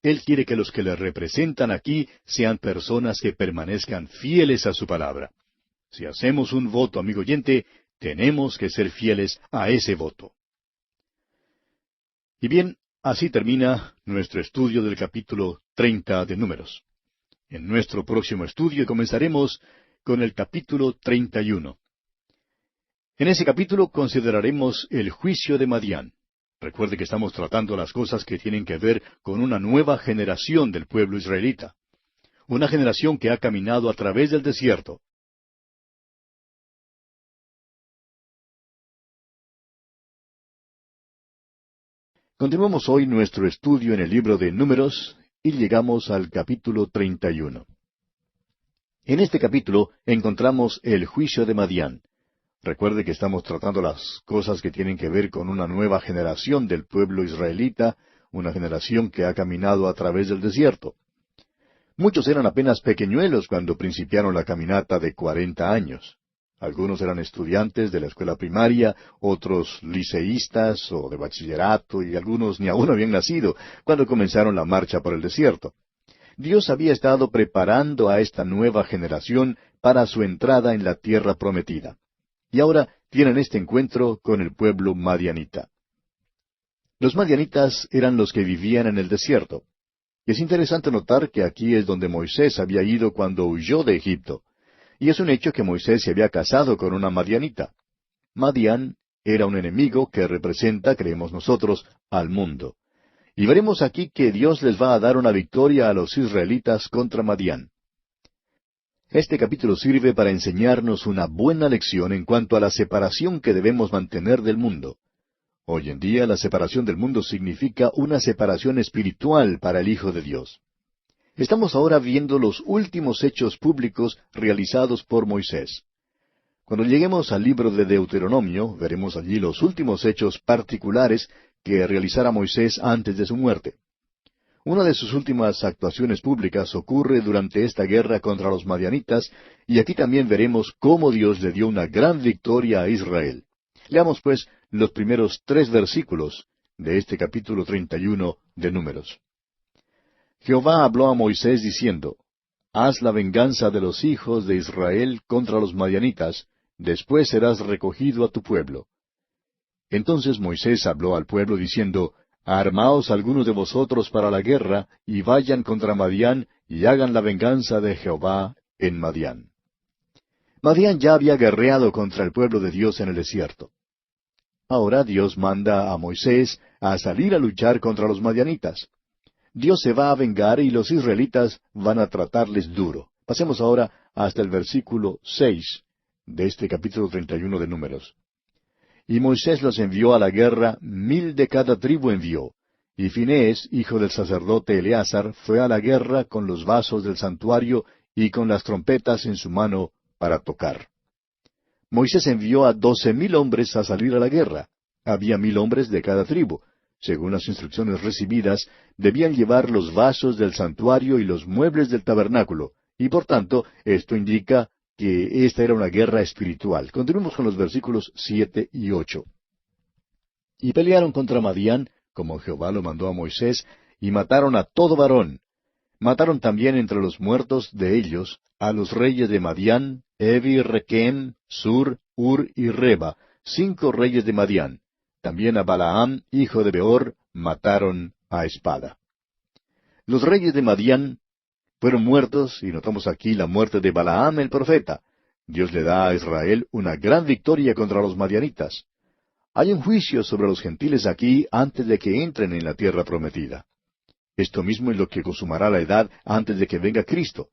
[SPEAKER 1] Él quiere que los que le representan aquí sean personas que permanezcan fieles a su palabra. Si hacemos un voto, amigo oyente, tenemos que ser fieles a ese voto. Y bien, así termina nuestro estudio del capítulo 30 de Números. En nuestro próximo estudio comenzaremos con el capítulo 31. En ese capítulo consideraremos el juicio de Madián. Recuerde que estamos tratando las cosas que tienen que ver con una nueva generación del pueblo israelita. Una generación que ha caminado a través del desierto. Continuamos hoy nuestro estudio en el libro de Números y llegamos al capítulo 31. En este capítulo encontramos el juicio de Madián. Recuerde que estamos tratando las cosas que tienen que ver con una nueva generación del pueblo israelita, una generación que ha caminado a través del desierto. Muchos eran apenas pequeñuelos cuando principiaron la caminata de 40 años. Algunos eran estudiantes de la escuela primaria, otros liceístas o de bachillerato, y algunos ni aún habían nacido cuando comenzaron la marcha por el desierto. Dios había estado preparando a esta nueva generación para su entrada en la tierra prometida. Y ahora tienen este encuentro con el pueblo madianita. Los madianitas eran los que vivían en el desierto. Y es interesante notar que aquí es donde Moisés había ido cuando huyó de Egipto. Y es un hecho que Moisés se había casado con una madianita. Madián era un enemigo que representa, creemos nosotros, al mundo. Y veremos aquí que Dios les va a dar una victoria a los israelitas contra Madián. Este capítulo sirve para enseñarnos una buena lección en cuanto a la separación que debemos mantener del mundo. Hoy en día la separación del mundo significa una separación espiritual para el Hijo de Dios. Estamos ahora viendo los últimos hechos públicos realizados por Moisés. Cuando lleguemos al libro de Deuteronomio, veremos allí los últimos hechos particulares que realizara Moisés antes de su muerte. Una de sus últimas actuaciones públicas ocurre durante esta guerra contra los madianitas, y aquí también veremos cómo Dios le dio una gran victoria a Israel. Leamos pues los primeros 3 versículos de este capítulo 31 de Números. Jehová habló a Moisés diciendo, Haz la venganza de los hijos de Israel contra los madianitas, después serás recogido a tu pueblo. Entonces Moisés habló al pueblo diciendo, Armaos algunos de vosotros para la guerra, y vayan contra Madián, y hagan la venganza de Jehová en Madián. Madián ya había guerreado contra el pueblo de Dios en el desierto. Ahora Dios manda a Moisés a salir a luchar contra los madianitas. Dios se va a vengar y los israelitas van a tratarles duro. Pasemos ahora hasta el versículo 6 de este capítulo 31 de Números. Y Moisés los envió a la guerra, 1000 de cada tribu envió. Y Finehés, hijo del sacerdote Eleazar, fue a la guerra con los vasos del santuario y con las trompetas en su mano para tocar. Moisés envió a 12,000 hombres a salir a la guerra. Había 1000 hombres de cada tribu. Según las instrucciones recibidas, debían llevar los vasos del santuario y los muebles del tabernáculo, y por tanto, esto indica que esta era una guerra espiritual. Continuemos con los versículos 7 y 8. Y pelearon contra Madián, como Jehová lo mandó a Moisés, y mataron a todo varón. Mataron también entre los muertos de ellos a los reyes de Madián, Evi, Requem, Sur, Ur y Reba, 5 reyes de Madián. También a Balaam, hijo de Beor, mataron a espada. Los reyes de Madián fueron muertos, y notamos aquí la muerte de Balaam el profeta. Dios le da a Israel una gran victoria contra los madianitas. Hay un juicio sobre los gentiles aquí antes de que entren en la tierra prometida. Esto mismo es lo que consumará la edad antes de que venga Cristo.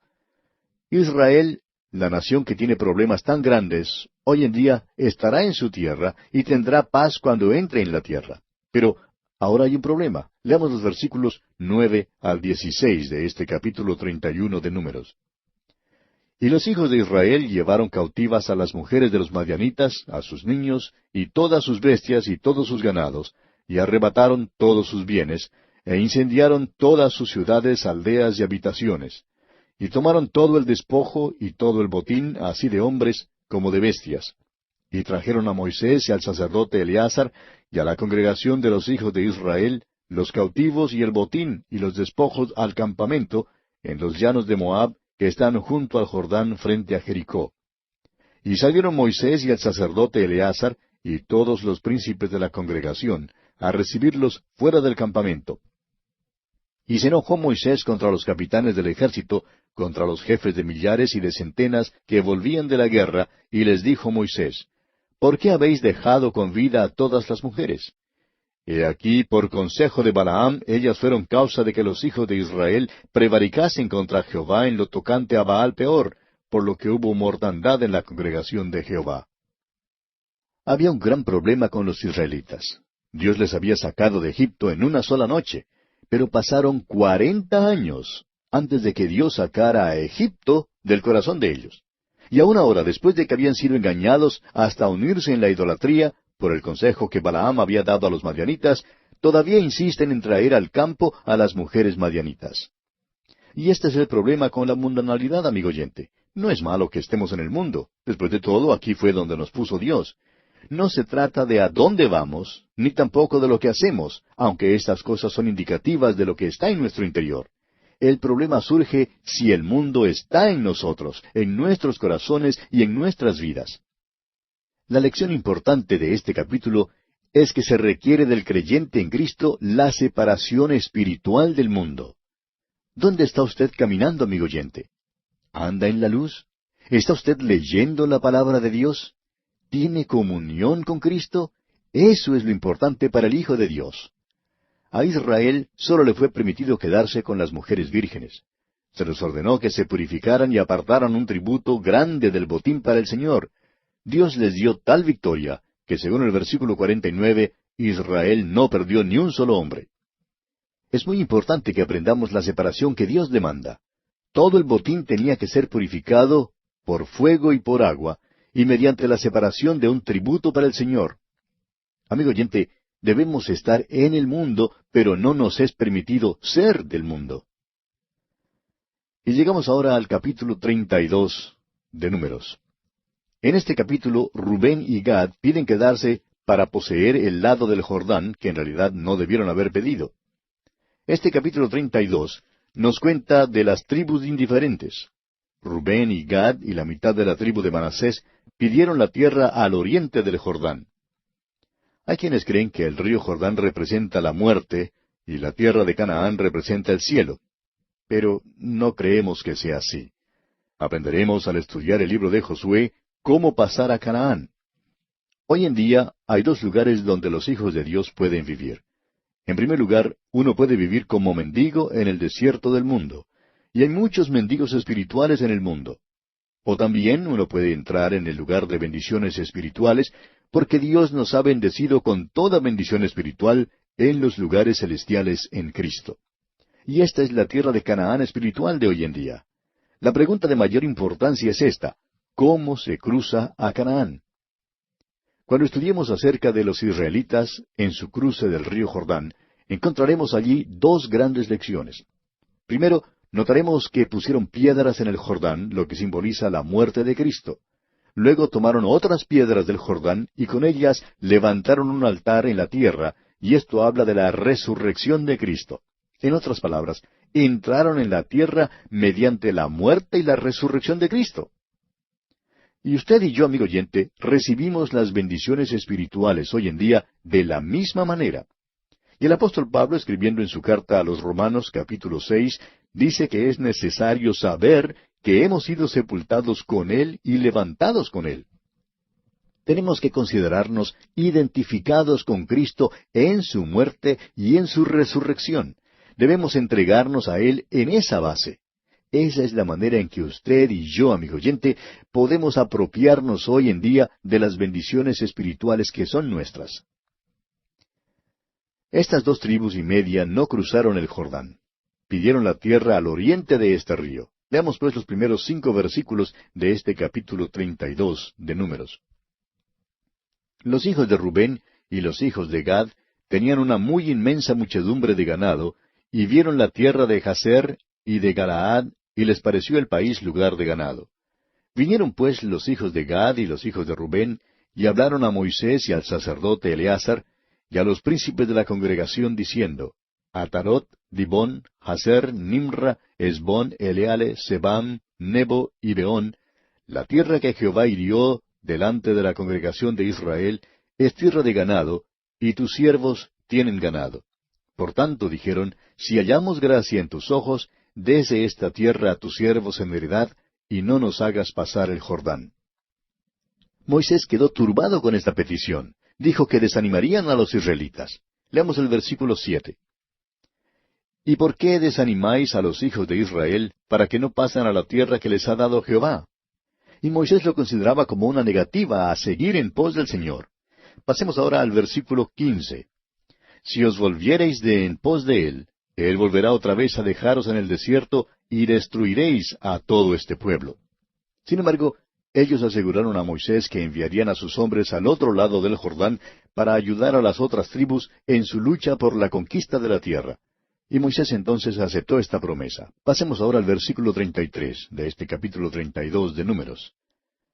[SPEAKER 1] Israel, la nación que tiene problemas tan grandes, hoy en día estará en su tierra y tendrá paz cuando entre en la tierra. Pero ahora hay un problema. Leamos los versículos 9 al 16 de este capítulo 31 de Números. Y los hijos de Israel llevaron cautivas a las mujeres de los madianitas, a sus niños, y todas sus bestias y todos sus ganados, y arrebataron todos sus bienes, e incendiaron todas sus ciudades, aldeas y habitaciones. Y tomaron todo el despojo y todo el botín, así de hombres como de bestias. Y trajeron a Moisés y al sacerdote Eleazar, y a la congregación de los hijos de Israel, los cautivos y el botín y los despojos al campamento, en los llanos de Moab, que están junto al Jordán frente a Jericó. Y salieron Moisés y el sacerdote Eleazar, y todos los príncipes de la congregación, a recibirlos fuera del campamento. Y se enojó Moisés contra los capitanes del ejército, contra los jefes de millares y de centenas que volvían de la guerra, y les dijo Moisés, ¿por qué habéis dejado con vida a todas las mujeres? He aquí, por consejo de Balaam, ellas fueron causa de que los hijos de Israel prevaricasen contra Jehová en lo tocante a Baal Peor, por lo que hubo mortandad en la congregación de Jehová. Había un gran problema con los israelitas. Dios les había sacado de Egipto en una sola noche, pero pasaron 40 años antes de que Dios sacara a Egipto del corazón de ellos. Y aún ahora, después de que habían sido engañados hasta unirse en la idolatría, por el consejo que Balaam había dado a los madianitas, todavía insisten en traer al campo a las mujeres madianitas. Y este es el problema con la mundanalidad, amigo oyente. No es malo que estemos en el mundo. Después de todo, aquí fue donde nos puso Dios. No se trata de a dónde vamos, ni tampoco de lo que hacemos, aunque estas cosas son indicativas de lo que está en nuestro interior. El problema surge si el mundo está en nosotros, en nuestros corazones y en nuestras vidas. La lección importante de este capítulo es que se requiere del creyente en Cristo la separación espiritual del mundo. ¿Dónde está usted caminando, amigo oyente? ¿Anda en la luz? ¿Está usted leyendo la palabra de Dios? ¿Tiene comunión con Cristo? Eso es lo importante para el Hijo de Dios. A Israel solo le fue permitido quedarse con las mujeres vírgenes. Se les ordenó que se purificaran y apartaran un tributo grande del botín para el Señor. Dios les dio tal victoria que, según el versículo 49, Israel no perdió ni un solo hombre. Es muy importante que aprendamos la separación que Dios demanda. Todo el botín tenía que ser purificado por fuego y por agua, y mediante la separación de un tributo para el Señor. Amigo oyente, debemos estar en el mundo, pero no nos es permitido ser del mundo. Y llegamos ahora al capítulo 32 de Números. En este capítulo, Rubén y Gad piden quedarse para poseer el lado del Jordán, que en realidad no debieron haber pedido. Este capítulo 32 nos cuenta de las tribus indiferentes. Rubén y Gad y la mitad de la tribu de Manasés pidieron la tierra al oriente del Jordán. Hay quienes creen que el río Jordán representa la muerte y la tierra de Canaán representa el cielo. Pero no creemos que sea así. Aprenderemos al estudiar el libro de Josué cómo pasar a Canaán. Hoy en día hay dos lugares donde los hijos de Dios pueden vivir. En primer lugar, uno puede vivir como mendigo en el desierto del mundo, y hay muchos mendigos espirituales en el mundo. O también uno puede entrar en el lugar de bendiciones espirituales, porque Dios nos ha bendecido con toda bendición espiritual en los lugares celestiales en Cristo. Y esta es la tierra de Canaán espiritual de hoy en día. La pregunta de mayor importancia es esta: ¿cómo se cruza a Canaán? Cuando estudiemos acerca de los israelitas en su cruce del río Jordán, encontraremos allí dos grandes lecciones. Primero, notaremos que pusieron piedras en el Jordán, lo que simboliza la muerte de Cristo. Luego tomaron otras piedras del Jordán y con ellas levantaron un altar en la tierra, y esto habla de la resurrección de Cristo. En otras palabras, entraron en la tierra mediante la muerte y la resurrección de Cristo. Y usted y yo, amigo oyente, recibimos las bendiciones espirituales hoy en día de la misma manera. Y el apóstol Pablo, escribiendo en su carta a los Romanos capítulo 6, dice que es necesario saber que hemos sido sepultados con Él y levantados con Él. Tenemos que considerarnos identificados con Cristo en su muerte y en su resurrección. Debemos entregarnos a Él en esa base. Esa es la manera en que usted y yo, amigo oyente, podemos apropiarnos hoy en día de las bendiciones espirituales que son nuestras. Estas dos tribus y media no cruzaron el Jordán. Pidieron la tierra al oriente de este río. Leamos pues los primeros 5 versículos de este capítulo 32 de Números. Los hijos de Rubén y los hijos de Gad tenían una muy inmensa muchedumbre de ganado, y vieron la tierra de Jazer y de Galaad, y les pareció el país lugar de ganado. Vinieron pues los hijos de Gad y los hijos de Rubén, y hablaron a Moisés y al sacerdote Eleazar, y a los príncipes de la congregación, diciendo: Atarot, Dibón, Jazer, Nimra, Esbón, Eleale, Sebam, Nebo y Beón, la tierra que Jehová hirió delante de la congregación de Israel, es tierra de ganado, y tus siervos tienen ganado. Por tanto, dijeron, si hallamos gracia en tus ojos, dese esta tierra a tus siervos en heredad, y no nos hagas pasar el Jordán. Moisés quedó turbado con esta petición. Dijo que desanimarían a los israelitas. Leamos el versículo 7. ¿Y por qué desanimáis a los hijos de Israel para que no pasen a la tierra que les ha dado Jehová? Y Moisés lo consideraba como una negativa a seguir en pos del Señor. Pasemos ahora al versículo 15. Si os volviereis de en pos de él, él volverá otra vez a dejaros en el desierto y destruiréis a todo este pueblo. Sin embargo, ellos aseguraron a Moisés que enviarían a sus hombres al otro lado del Jordán para ayudar a las otras tribus en su lucha por la conquista de la tierra. Y Moisés entonces aceptó esta promesa. Pasemos ahora al versículo 33 de este capítulo 32 de Números.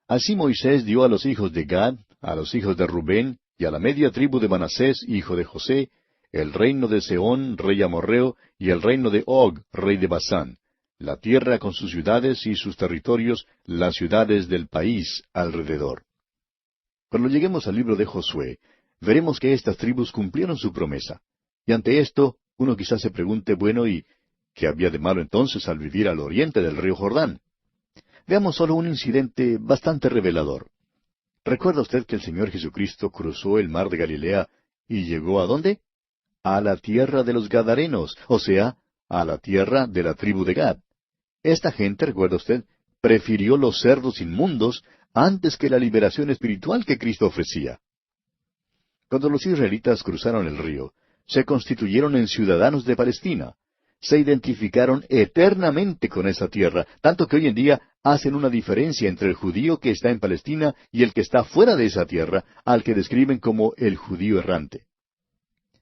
[SPEAKER 1] Así Moisés dio a los hijos de Gad, a los hijos de Rubén y a la media tribu de Manasés, hijo de José, el reino de Sehón, rey amorreo, y el reino de Og, rey de Basán, la tierra con sus ciudades y sus territorios, las ciudades del país alrededor. Cuando lleguemos al libro de Josué, veremos que estas tribus cumplieron su promesa. Y ante esto, uno quizás se pregunte, bueno, ¿y qué había de malo entonces al vivir al oriente del río Jordán? Veamos solo un incidente bastante revelador. ¿Recuerda usted que el Señor Jesucristo cruzó el mar de Galilea y llegó ¿a dónde? A la tierra de los Gadarenos, o sea, a la tierra de la tribu de Gad. Esta gente, recuerda usted, prefirió los cerdos inmundos antes que la liberación espiritual que Cristo ofrecía. Cuando los israelitas cruzaron el río, se constituyeron en ciudadanos de Palestina. Se identificaron eternamente con esa tierra, tanto que hoy en día hacen una diferencia entre el judío que está en Palestina y el que está fuera de esa tierra, al que describen como el judío errante.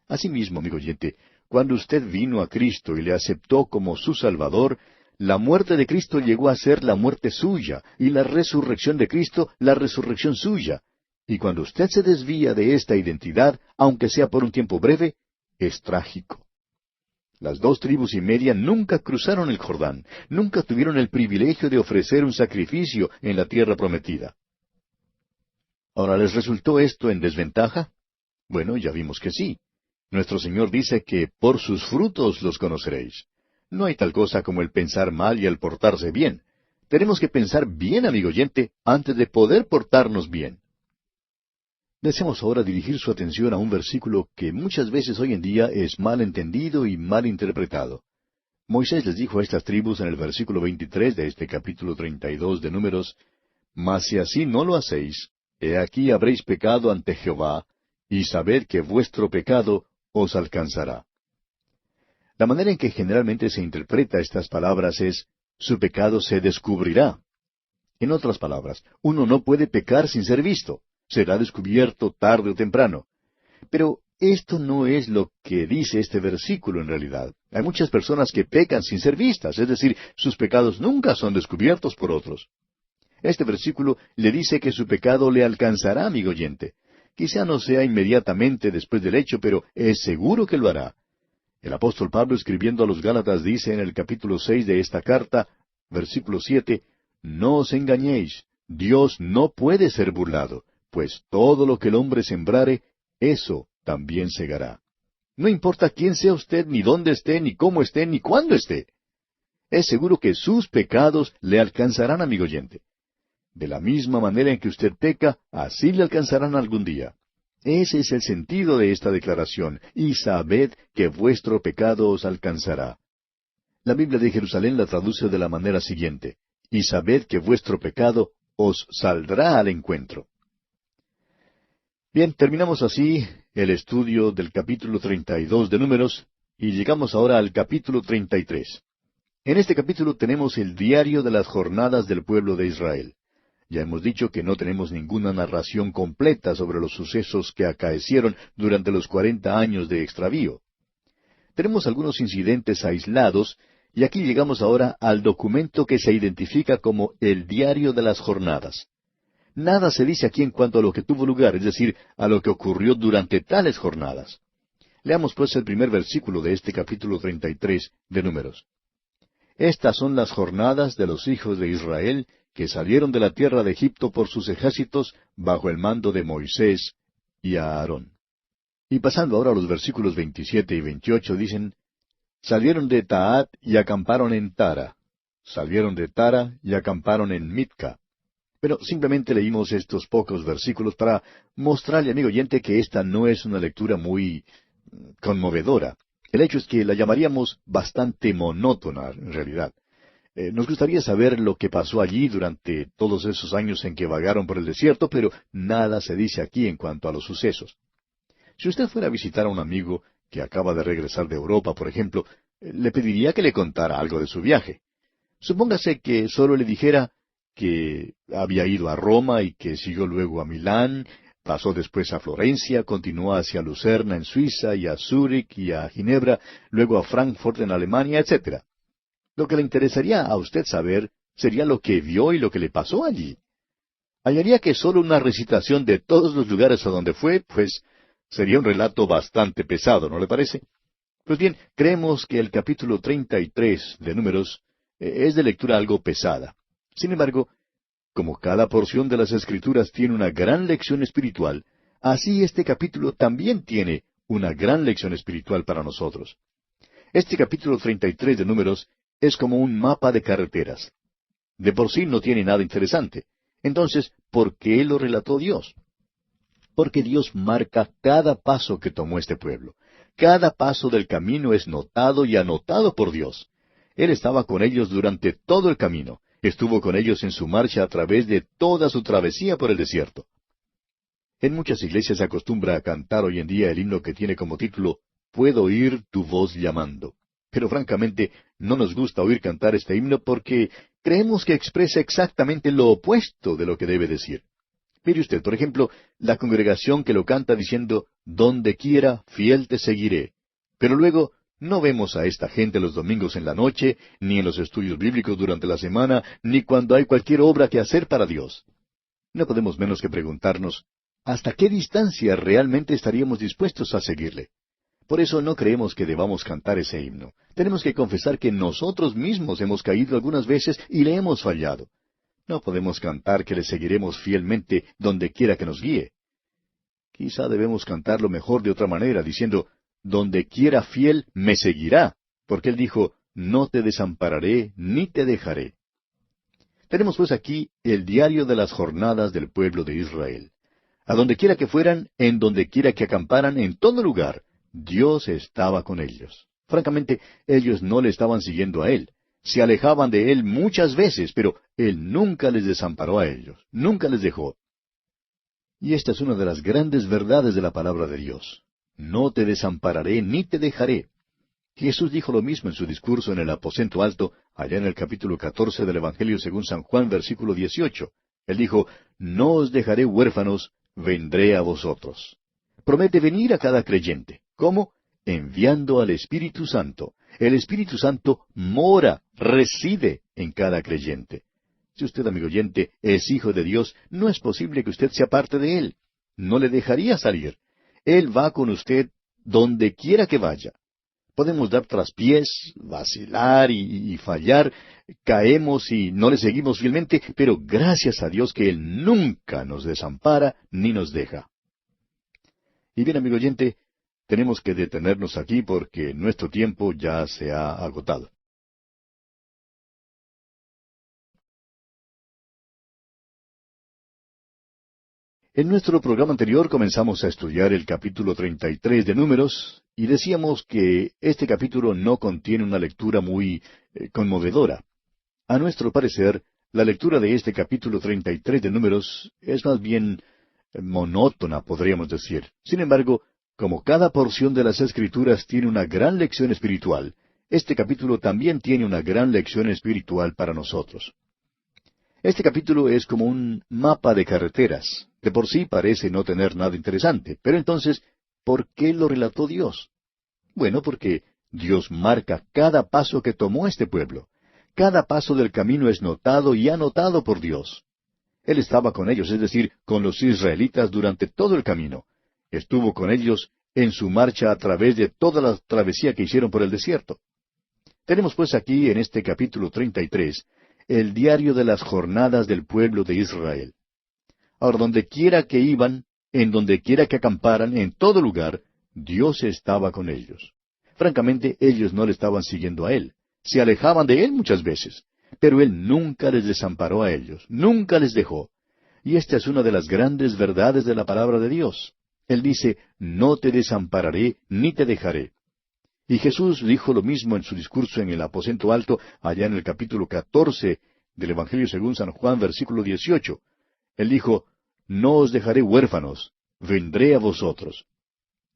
[SPEAKER 1] Asimismo, amigo oyente, cuando usted vino a Cristo y le aceptó como su Salvador, la muerte de Cristo llegó a ser la muerte suya, y la resurrección de Cristo la resurrección suya. Y cuando usted se desvía de esta identidad, aunque sea por un tiempo breve, es trágico. Las dos tribus y media nunca cruzaron el Jordán, nunca tuvieron el privilegio de ofrecer un sacrificio en la tierra prometida. Ahora, ¿les resultó esto en desventaja? Bueno, ya vimos que sí. Nuestro Señor dice que por sus frutos los conoceréis. No hay tal cosa como el pensar mal y el portarse bien. Tenemos que pensar bien, amigo oyente, antes de poder portarnos bien. Deseamos ahora dirigir su atención a un versículo que muchas veces hoy en día es mal entendido y mal interpretado. Moisés les dijo a estas tribus en el versículo 23 de este capítulo 32 de Números: Mas si así no lo hacéis, he aquí habréis pecado ante Jehová, y sabed que vuestro pecado os alcanzará. La manera en que generalmente se interpreta estas palabras es: su pecado se descubrirá. En otras palabras, uno no puede pecar sin ser visto. Será descubierto tarde o temprano. Pero esto no es lo que dice este versículo en realidad. Hay muchas personas que pecan sin ser vistas, es decir, sus pecados nunca son descubiertos por otros. Este versículo le dice que su pecado le alcanzará, amigo oyente. Quizá no sea inmediatamente después del hecho, pero es seguro que lo hará. El apóstol Pablo, escribiendo a los Gálatas, dice en el capítulo 6 de esta carta, versículo 7: No os engañéis, Dios no puede ser burlado, pues todo lo que el hombre sembrare, eso también segará. No importa quién sea usted, ni dónde esté, ni cómo esté, ni cuándo esté. Es seguro que sus pecados le alcanzarán, amigo oyente. De la misma manera en que usted peca, así le alcanzarán algún día. Ese es el sentido de esta declaración: y sabed que vuestro pecado os alcanzará. La Biblia de Jerusalén la traduce de la manera siguiente: y sabed que vuestro pecado os saldrá al encuentro. Bien, terminamos así el estudio del capítulo 32 de Números, y llegamos ahora al capítulo 33. En este capítulo tenemos el diario de las jornadas del pueblo de Israel. Ya hemos dicho que no tenemos ninguna narración completa sobre los sucesos que acaecieron durante los 40 años de extravío. Tenemos algunos incidentes aislados, y aquí llegamos ahora al documento que se identifica como el diario de las jornadas. Nada se dice aquí en cuanto a lo que tuvo lugar, es decir, a lo que ocurrió durante tales jornadas. Leamos pues el primer versículo de este capítulo 33 de Números. Estas son las jornadas de los hijos de Israel que salieron de la tierra de Egipto por sus ejércitos bajo el mando de Moisés y Aarón. Y pasando ahora a los versículos 27 y 28 dicen: Salieron de Taat y acamparon en Tara. Salieron de Tara y acamparon en Mitca. Pero simplemente leímos estos pocos versículos para mostrarle, amigo oyente, que esta no es una lectura muy conmovedora. El hecho es que la llamaríamos bastante monótona, en realidad. Nos gustaría saber lo que pasó allí durante todos esos años en que vagaron por el desierto, pero nada se dice aquí en cuanto a los sucesos. Si usted fuera a visitar a un amigo que acaba de regresar de Europa, por ejemplo, le pediría que le contara algo de su viaje. Supóngase que solo le dijera que había ido a Roma y que siguió luego a Milán, pasó después a Florencia, continuó hacia Lucerna en Suiza y a Zúrich y a Ginebra, luego a Frankfurt en Alemania, etc. Lo que le interesaría a usted saber sería lo que vio y lo que le pasó allí. Hallaría que solo una recitación de todos los lugares a donde fue, pues sería un relato bastante pesado, ¿no le parece? Pues bien, creemos que el capítulo 33 de Números es de lectura algo pesada. Sin embargo, como cada porción de las Escrituras tiene una gran lección espiritual, así este capítulo también tiene una gran lección espiritual para nosotros. Este capítulo 33 de Números es como un mapa de carreteras. De por sí no tiene nada interesante. Entonces, ¿por qué lo relató Dios? Porque Dios marca cada paso que tomó este pueblo. Cada paso del camino es notado y anotado por Dios. Él estaba con ellos durante todo el camino. Estuvo con ellos en su marcha a través de toda su travesía por el desierto. En muchas iglesias se acostumbra a cantar hoy en día el himno que tiene como título «Puedo oír tu voz llamando». Pero francamente no nos gusta oír cantar este himno porque creemos que expresa exactamente lo opuesto de lo que debe decir. Mire usted, por ejemplo, la congregación que lo canta diciendo «Donde quiera, fiel te seguiré». Pero luego no vemos a esta gente los domingos en la noche, ni en los estudios bíblicos durante la semana, ni cuando hay cualquier obra que hacer para Dios. No podemos menos que preguntarnos, ¿hasta qué distancia realmente estaríamos dispuestos a seguirle? Por eso no creemos que debamos cantar ese himno. Tenemos que confesar que nosotros mismos hemos caído algunas veces y le hemos fallado. No podemos cantar que le seguiremos fielmente donde quiera que nos guíe. Quizá debemos cantarlo mejor de otra manera, diciendo, donde quiera fiel me seguirá, porque Él dijo, no te desampararé ni te dejaré. Tenemos pues aquí el diario de las jornadas del pueblo de Israel. A donde quiera que fueran, en donde quiera que acamparan, en todo lugar, Dios estaba con ellos. Francamente, ellos no le estaban siguiendo a Él. Se alejaban de Él muchas veces, pero Él nunca les desamparó a ellos, nunca les dejó. Y esta es una de las grandes verdades de la palabra de Dios. No te desampararé ni te dejaré. Jesús dijo lo mismo en su discurso en el aposento alto, allá en el capítulo 14 del Evangelio según San Juan, versículo 18. Él dijo, no os dejaré huérfanos, vendré a vosotros. Promete venir a cada creyente. ¿Cómo? Enviando al Espíritu Santo. El Espíritu Santo mora, reside en cada creyente. Si usted, amigo oyente, es hijo de Dios, no es posible que usted sea parte de Él. No le dejaría salir. Él va con usted donde quiera que vaya. Podemos dar traspiés, vacilar y fallar, caemos y no le seguimos fielmente, pero gracias a Dios que Él nunca nos desampara ni nos deja. Y bien, amigo oyente, tenemos que detenernos aquí porque nuestro tiempo ya se ha agotado. En nuestro programa anterior comenzamos a estudiar el capítulo 33 de Números y decíamos que este capítulo no contiene una lectura muy conmovedora. A nuestro parecer, la lectura de este capítulo 33 de Números es más bien monótona, podríamos decir. Sin embargo, como cada porción de las Escrituras tiene una gran lección espiritual, este capítulo también tiene una gran lección espiritual para nosotros. Este capítulo es como un mapa de carreteras. De por sí parece no tener nada interesante, pero entonces, ¿por qué lo relató Dios? Bueno, porque Dios marca cada paso que tomó este pueblo. Cada paso del camino es notado y anotado por Dios. Él estaba con ellos, es decir, con los israelitas durante todo el camino. Estuvo con ellos en su marcha a través de toda la travesía que hicieron por el desierto. Tenemos pues aquí en este capítulo 33 el diario de las jornadas del pueblo de Israel. Ahora, donde quiera que iban, en donde quiera que acamparan, en todo lugar, Dios estaba con ellos. Francamente, ellos no le estaban siguiendo a Él. Se alejaban de Él muchas veces. Pero Él nunca les desamparó a ellos, nunca les dejó. Y esta es una de las grandes verdades de la palabra de Dios. Él dice, no te desampararé ni te dejaré. Y Jesús dijo lo mismo en su discurso en el aposento alto, allá en el capítulo 14 del Evangelio según San Juan, versículo 18. Él dijo, no os dejaré huérfanos, vendré a vosotros.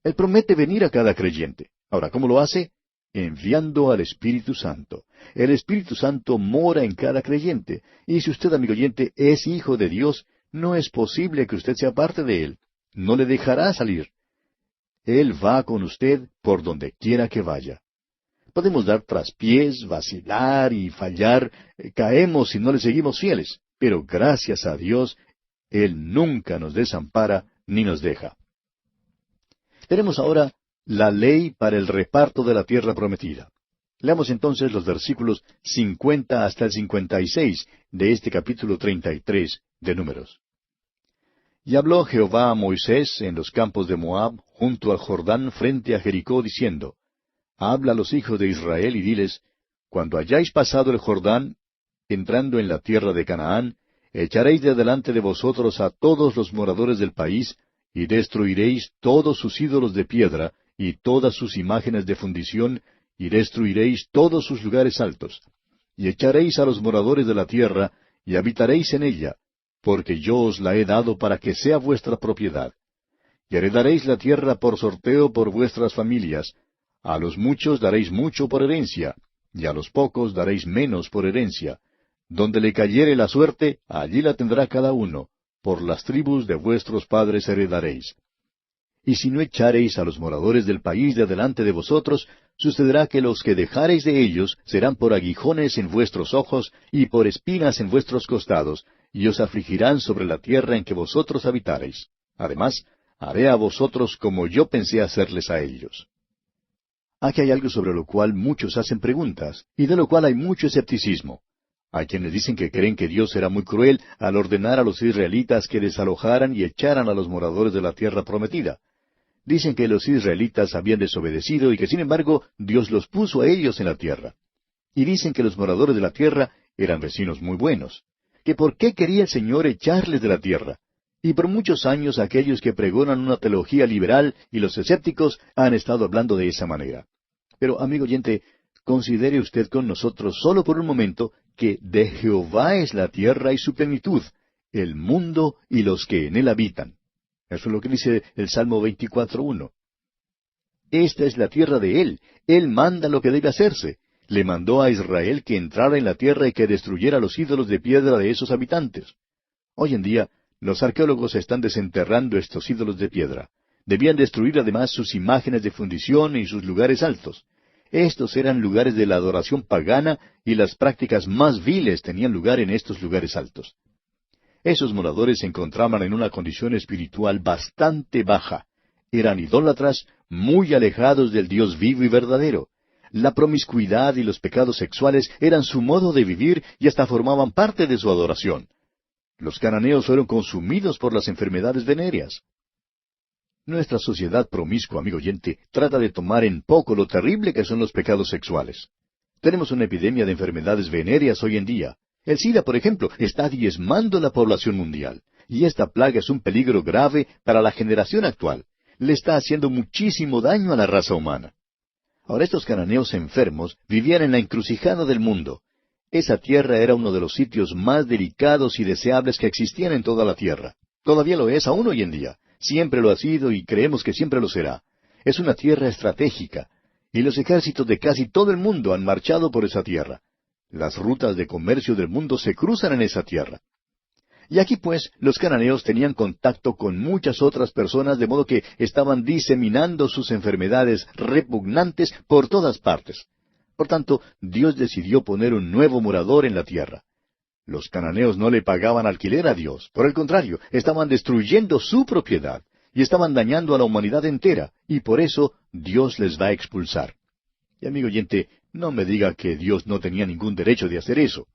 [SPEAKER 1] Él promete venir a cada creyente. Ahora, ¿cómo lo hace? Enviando al Espíritu Santo. El Espíritu Santo mora en cada creyente. Y si usted, amigo oyente, es hijo de Dios, no es posible que usted sea parte de Él. No le dejará salir. Él va con usted por donde quiera que vaya. Podemos dar traspiés, vacilar y fallar, caemos si no le seguimos fieles, pero gracias a Dios, Él nunca nos desampara ni nos deja. Tenemos ahora la ley para el reparto de la tierra prometida. Leamos entonces los versículos 50 hasta el 56 de este capítulo 33 de Números. Y habló Jehová a Moisés en los campos de Moab, junto al Jordán, frente a Jericó, diciendo, Habla a los hijos de Israel y diles, Cuando hayáis pasado el Jordán, entrando en la tierra de Canaán, echaréis de delante de vosotros a todos los moradores del país, y destruiréis todos sus ídolos de piedra, y todas sus imágenes de fundición, y destruiréis todos sus lugares altos. Y echaréis a los moradores de la tierra, y habitaréis en ella, porque yo os la he dado para que sea vuestra propiedad. Y heredaréis la tierra por sorteo por vuestras familias. A los muchos daréis mucho por herencia, y a los pocos daréis menos por herencia. Donde le cayere la suerte, allí la tendrá cada uno. Por las tribus de vuestros padres heredaréis. Y si no echareis a los moradores del país de delante de vosotros, sucederá que los que dejareis de ellos serán por aguijones en vuestros ojos y por espinas en vuestros costados, y os afligirán sobre la tierra en que vosotros habitareis. Además, haré a vosotros como yo pensé hacerles a ellos. Aquí hay algo sobre lo cual muchos hacen preguntas, y de lo cual hay mucho escepticismo. Hay quienes dicen que creen que Dios era muy cruel al ordenar a los israelitas que desalojaran y echaran a los moradores de la tierra prometida. Dicen que los israelitas habían desobedecido y que sin embargo Dios los puso a ellos en la tierra. Y dicen que los moradores de la tierra eran vecinos muy buenos. Que por qué quería el Señor echarles de la tierra. Y por muchos años aquellos que pregonan una teología liberal y los escépticos han estado hablando de esa manera. Pero, amigo oyente, considere usted con nosotros solo por un momento que de Jehová es la tierra y su plenitud, el mundo y los que en él habitan. Eso es lo que dice el Salmo 24:1. Esta es la tierra de él. Él manda lo que debe hacerse. Le mandó a Israel que entrara en la tierra y que destruyera los ídolos de piedra de esos habitantes. Hoy en día, los arqueólogos están desenterrando estos ídolos de piedra. Debían destruir además sus imágenes de fundición y sus lugares altos. Estos eran lugares de la adoración pagana y las prácticas más viles tenían lugar en estos lugares altos. Esos moradores se encontraban en una condición espiritual bastante baja. Eran idólatras, muy alejados del Dios vivo y verdadero. La promiscuidad y los pecados sexuales eran su modo de vivir y hasta formaban parte de su adoración. Los cananeos fueron consumidos por las enfermedades venéreas. Nuestra sociedad promiscua, amigo oyente, trata de tomar en poco lo terrible que son los pecados sexuales. Tenemos una epidemia de enfermedades venéreas hoy en día. El SIDA, por ejemplo, está diezmando la población mundial. Y esta plaga es un peligro grave para la generación actual. Le está haciendo muchísimo daño a la raza humana. Ahora, estos cananeos enfermos vivían en la encrucijada del mundo. Esa tierra era uno de los sitios más delicados y deseables que existían en toda la tierra. Todavía lo es aún hoy en día. Siempre lo ha sido y creemos que siempre lo será. Es una tierra estratégica, y los ejércitos de casi todo el mundo han marchado por esa tierra. Las rutas de comercio del mundo se cruzan en esa tierra. Y aquí pues los cananeos tenían contacto con muchas otras personas, de modo que estaban diseminando sus enfermedades repugnantes por todas partes. Por tanto, Dios decidió poner un nuevo morador en la tierra. Los cananeos no le pagaban alquiler a Dios. Por el contrario, estaban destruyendo su propiedad y estaban dañando a la humanidad entera, y por eso Dios les va a expulsar. Y amigo oyente, no me diga que Dios no tenía ningún derecho de hacer eso.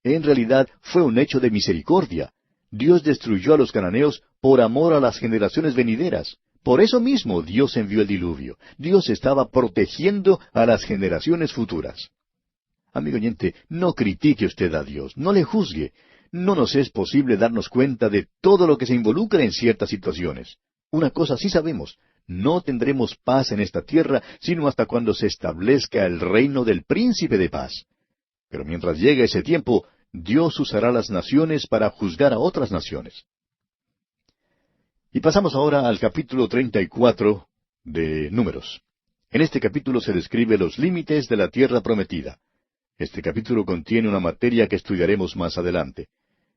[SPEAKER 1] En realidad fue un hecho de misericordia. Dios destruyó a los cananeos por amor a las generaciones venideras. Por eso mismo Dios envió el diluvio. Dios estaba protegiendo a las generaciones futuras. Amigo oyente, no critique usted a Dios, no le juzgue. No nos es posible darnos cuenta de todo lo que se involucra en ciertas situaciones. Una cosa sí sabemos, no tendremos paz en esta tierra sino hasta cuando se establezca el reino del príncipe de paz. Pero mientras llegue ese tiempo, Dios usará las naciones para juzgar a otras naciones. Y pasamos ahora al capítulo 34 de Números. En este capítulo se describe los límites de la tierra prometida. Este capítulo contiene una materia que estudiaremos más adelante.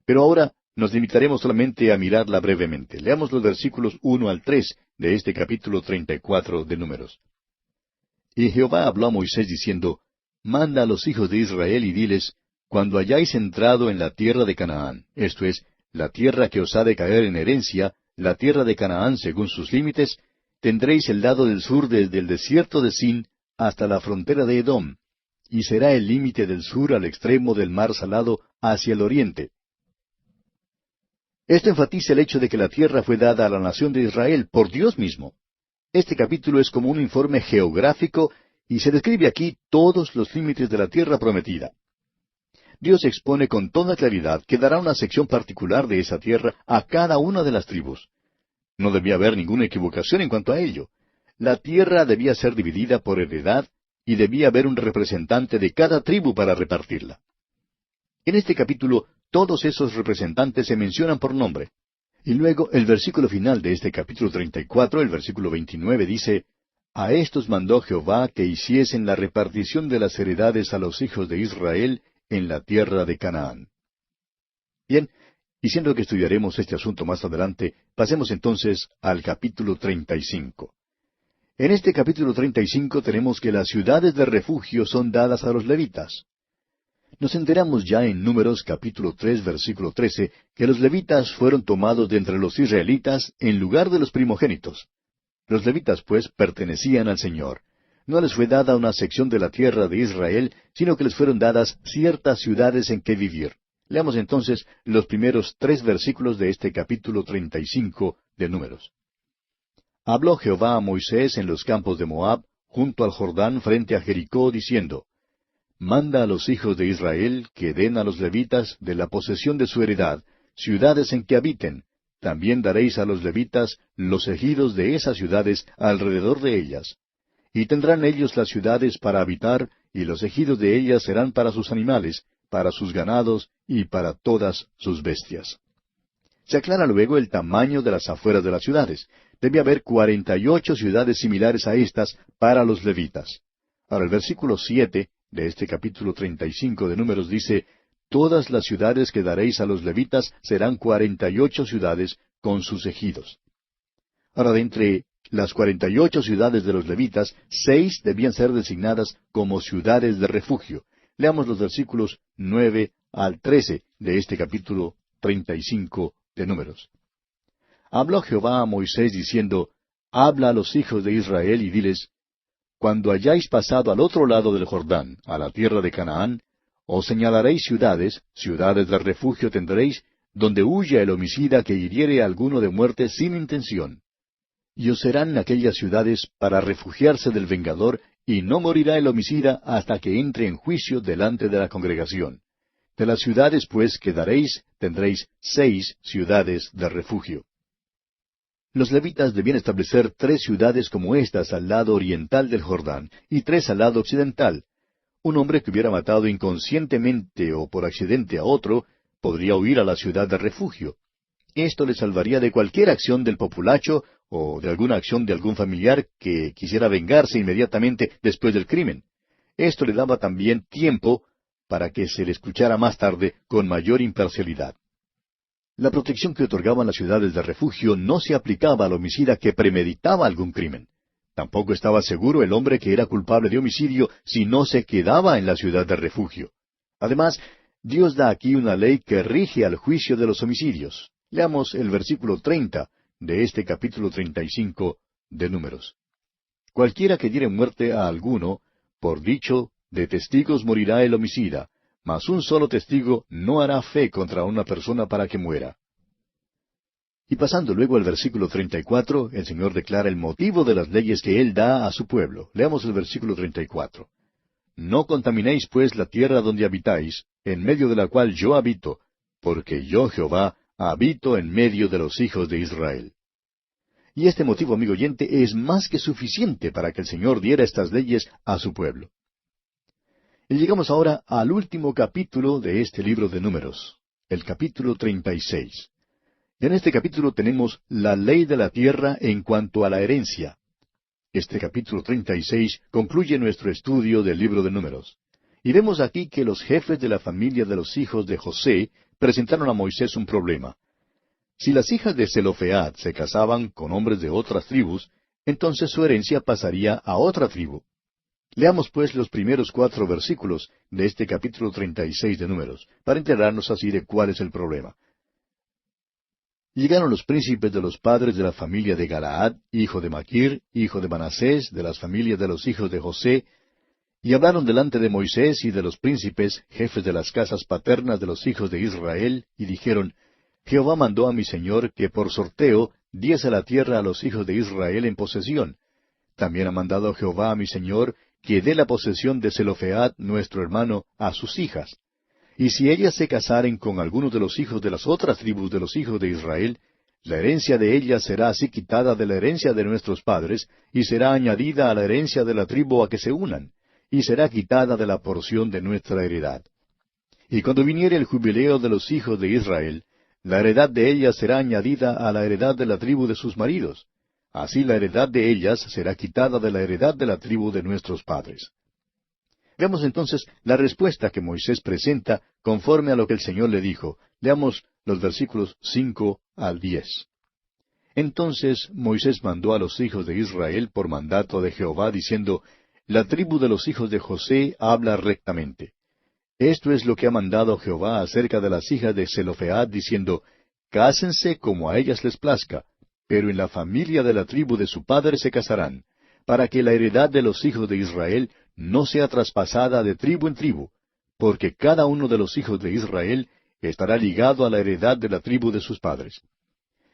[SPEAKER 1] Pero ahora nos limitaremos solamente a mirarla brevemente. Leamos los versículos 1 al 3 de este capítulo 34 de Números. Y Jehová habló a Moisés diciendo, Manda a los hijos de Israel y diles, cuando hayáis entrado en la tierra de Canaán, esto es, la tierra que os ha de caer en herencia, la tierra de Canaán según sus límites, tendréis el lado del sur desde el desierto de Sin hasta la frontera de Edom, y será el límite del sur al extremo del mar Salado hacia el oriente. Esto enfatiza el hecho de que la tierra fue dada a la nación de Israel por Dios mismo. Este capítulo es como un informe geográfico y se describe aquí todos los límites de la tierra prometida. Dios expone con toda claridad que dará una sección particular de esa tierra a cada una de las tribus. No debía haber ninguna equivocación en cuanto a ello. La tierra debía ser dividida por heredad y debía haber un representante de cada tribu para repartirla. En este capítulo, todos esos representantes se mencionan por nombre. Y luego, el versículo final de este capítulo 34, el versículo 29, dice, A estos mandó Jehová que hiciesen la repartición de las heredades a los hijos de Israel en la tierra de Canaán. Bien, y siendo que estudiaremos este asunto más adelante, pasemos entonces al capítulo 35. En este capítulo 35 tenemos que las ciudades de refugio son dadas a los levitas. Nos enteramos ya en Números capítulo 3, versículo 13, que los levitas fueron tomados de entre los israelitas en lugar de los primogénitos. Los levitas, pues, pertenecían al Señor. No les fue dada una sección de la tierra de Israel, sino que les fueron dadas ciertas ciudades en que vivir. Leamos entonces los primeros 3 versículos de este capítulo 35 de Números. Habló Jehová a Moisés en los campos de Moab, junto al Jordán frente a Jericó, diciendo, Manda a los hijos de Israel que den a los levitas de la posesión de su heredad, ciudades en que habiten. También daréis a los levitas los ejidos de esas ciudades alrededor de ellas. Y tendrán ellos las ciudades para habitar, y los ejidos de ellas serán para sus animales, para sus ganados y para todas sus bestias. Se aclara luego el tamaño de las afueras de las ciudades. Debe haber 48 ciudades similares a estas para los levitas. Ahora el versículo 7 de este capítulo 35 de Números dice, Todas las ciudades que daréis a los levitas serán 48 ciudades con sus ejidos. Ahora, de entre las 48 ciudades de los levitas, 6 debían ser designadas como ciudades de refugio. Leamos los versículos 9 al 13 de este capítulo 35 de Números. Habló Jehová a Moisés diciendo, Habla a los hijos de Israel y diles, Cuando hayáis pasado al otro lado del Jordán, a la tierra de Canaán, os señalaréis ciudades, ciudades de refugio tendréis, donde huya el homicida que hiriere a alguno de muerte sin intención. Y os serán aquellas ciudades para refugiarse del vengador, y no morirá el homicida hasta que entre en juicio delante de la congregación. De las ciudades, pues, que daréis, tendréis 6 ciudades de refugio. Los levitas debían establecer 3 ciudades como estas al lado oriental del Jordán, y 3 al lado occidental. Un hombre que hubiera matado inconscientemente o por accidente a otro, podría huir a la ciudad de refugio. Esto le salvaría de cualquier acción del populacho o de alguna acción de algún familiar que quisiera vengarse inmediatamente después del crimen. Esto le daba también tiempo para que se le escuchara más tarde con mayor imparcialidad. La protección que otorgaban las ciudades de refugio no se aplicaba al homicida que premeditaba algún crimen. Tampoco estaba seguro el hombre que era culpable de homicidio si no se quedaba en la ciudad de refugio. Además, Dios da aquí una ley que rige al juicio de los homicidios. Leamos el versículo 30 de este capítulo 35 de Números. Cualquiera que diere muerte a alguno, por dicho de testigos morirá el homicida, mas un solo testigo no hará fe contra una persona para que muera. Y pasando luego al versículo 34, el Señor declara el motivo de las leyes que Él da a su pueblo. Leamos el versículo 34. No contaminéis pues la tierra donde habitáis, en medio de la cual yo habito, porque yo, Jehová, habito en medio de los hijos de Israel. Y este motivo, amigo oyente, es más que suficiente para que el Señor diera estas leyes a su pueblo. Y llegamos ahora al último capítulo de este libro de Números, el capítulo 36. Y en este capítulo tenemos la ley de la tierra en cuanto a la herencia. Este capítulo 36 concluye nuestro estudio del libro de Números. Y vemos aquí que los jefes de la familia de los hijos de José presentaron a Moisés un problema. Si las hijas de Zelofead se casaban con hombres de otras tribus, entonces su herencia pasaría a otra tribu. Leamos pues los primeros 4 versículos de este capítulo 36 de Números, para enterarnos así de cuál es el problema. Llegaron los príncipes de los padres de la familia de Galaad, hijo de Maquir, hijo de Manasés, de las familias de los hijos de José, y hablaron delante de Moisés y de los príncipes, jefes de las casas paternas de los hijos de Israel, y dijeron, Jehová mandó a mi señor que por sorteo diese la tierra a los hijos de Israel en posesión. También ha mandado Jehová a mi señor que dé la posesión de Zelofead, nuestro hermano, a sus hijas. Y si ellas se casaren con algunos de los hijos de las otras tribus de los hijos de Israel, la herencia de ellas será así quitada de la herencia de nuestros padres, y será añadida a la herencia de la tribu a que se unan, y será quitada de la porción de nuestra heredad. Y cuando viniere el jubileo de los hijos de Israel, la heredad de ellas será añadida a la heredad de la tribu de sus maridos. Así la heredad de ellas será quitada de la heredad de la tribu de nuestros padres. Veamos entonces la respuesta que Moisés presenta conforme a lo que el Señor le dijo. Leamos los versículos 5 al 10. Entonces Moisés mandó a los hijos de Israel por mandato de Jehová, diciendo, La tribu de los hijos de José habla rectamente. Esto es lo que ha mandado Jehová acerca de las hijas de Zelofead, diciendo, Cásense como a ellas les plazca, pero en la familia de la tribu de su padre se casarán, para que la heredad de los hijos de Israel no sea traspasada de tribu en tribu, porque cada uno de los hijos de Israel estará ligado a la heredad de la tribu de sus padres.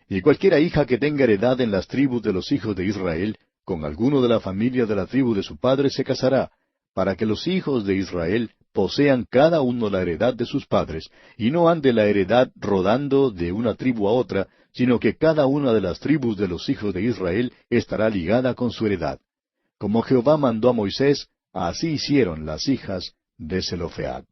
[SPEAKER 1] Y cualquiera hija que tenga heredad en las tribus de los hijos de Israel, con alguno de la familia de la tribu de su padre se casará, para que los hijos de Israel posean cada uno la heredad de sus padres, y no ande la heredad rodando de una tribu a otra, sino que cada una de las tribus de los hijos de Israel estará ligada con su heredad. Como Jehová mandó a Moisés, así hicieron las hijas de Zelofead.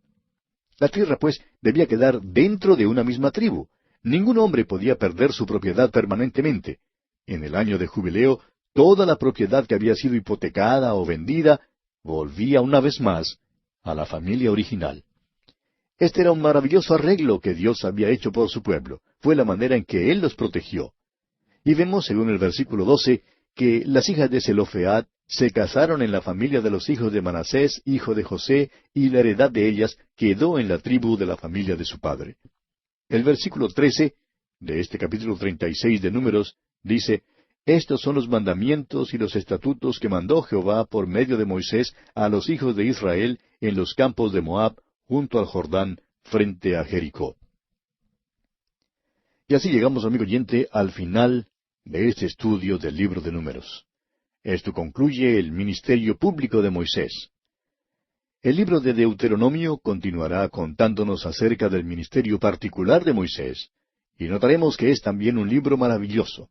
[SPEAKER 1] La tierra, pues, debía quedar dentro de una misma tribu. Ningún hombre podía perder su propiedad permanentemente. En el año de jubileo, toda la propiedad que había sido hipotecada o vendida volvía una vez más a la familia original. Este era un maravilloso arreglo que Dios había hecho por su pueblo. Fue la manera en que Él los protegió. Y vemos, según el versículo 12, que las hijas de Zelofead se casaron en la familia de los hijos de Manasés, hijo de José, y la heredad de ellas quedó en la tribu de la familia de su padre. El versículo 13 de este capítulo 36 de Números dice: Estos son los mandamientos y los estatutos que mandó Jehová por medio de Moisés a los hijos de Israel en los campos de Moab, junto al Jordán, frente a Jericó. Y así llegamos, amigo oyente, al final de este estudio del libro de Números. Esto concluye el ministerio público de Moisés. El libro de Deuteronomio continuará contándonos acerca del ministerio particular de Moisés, y notaremos que es también un libro maravilloso.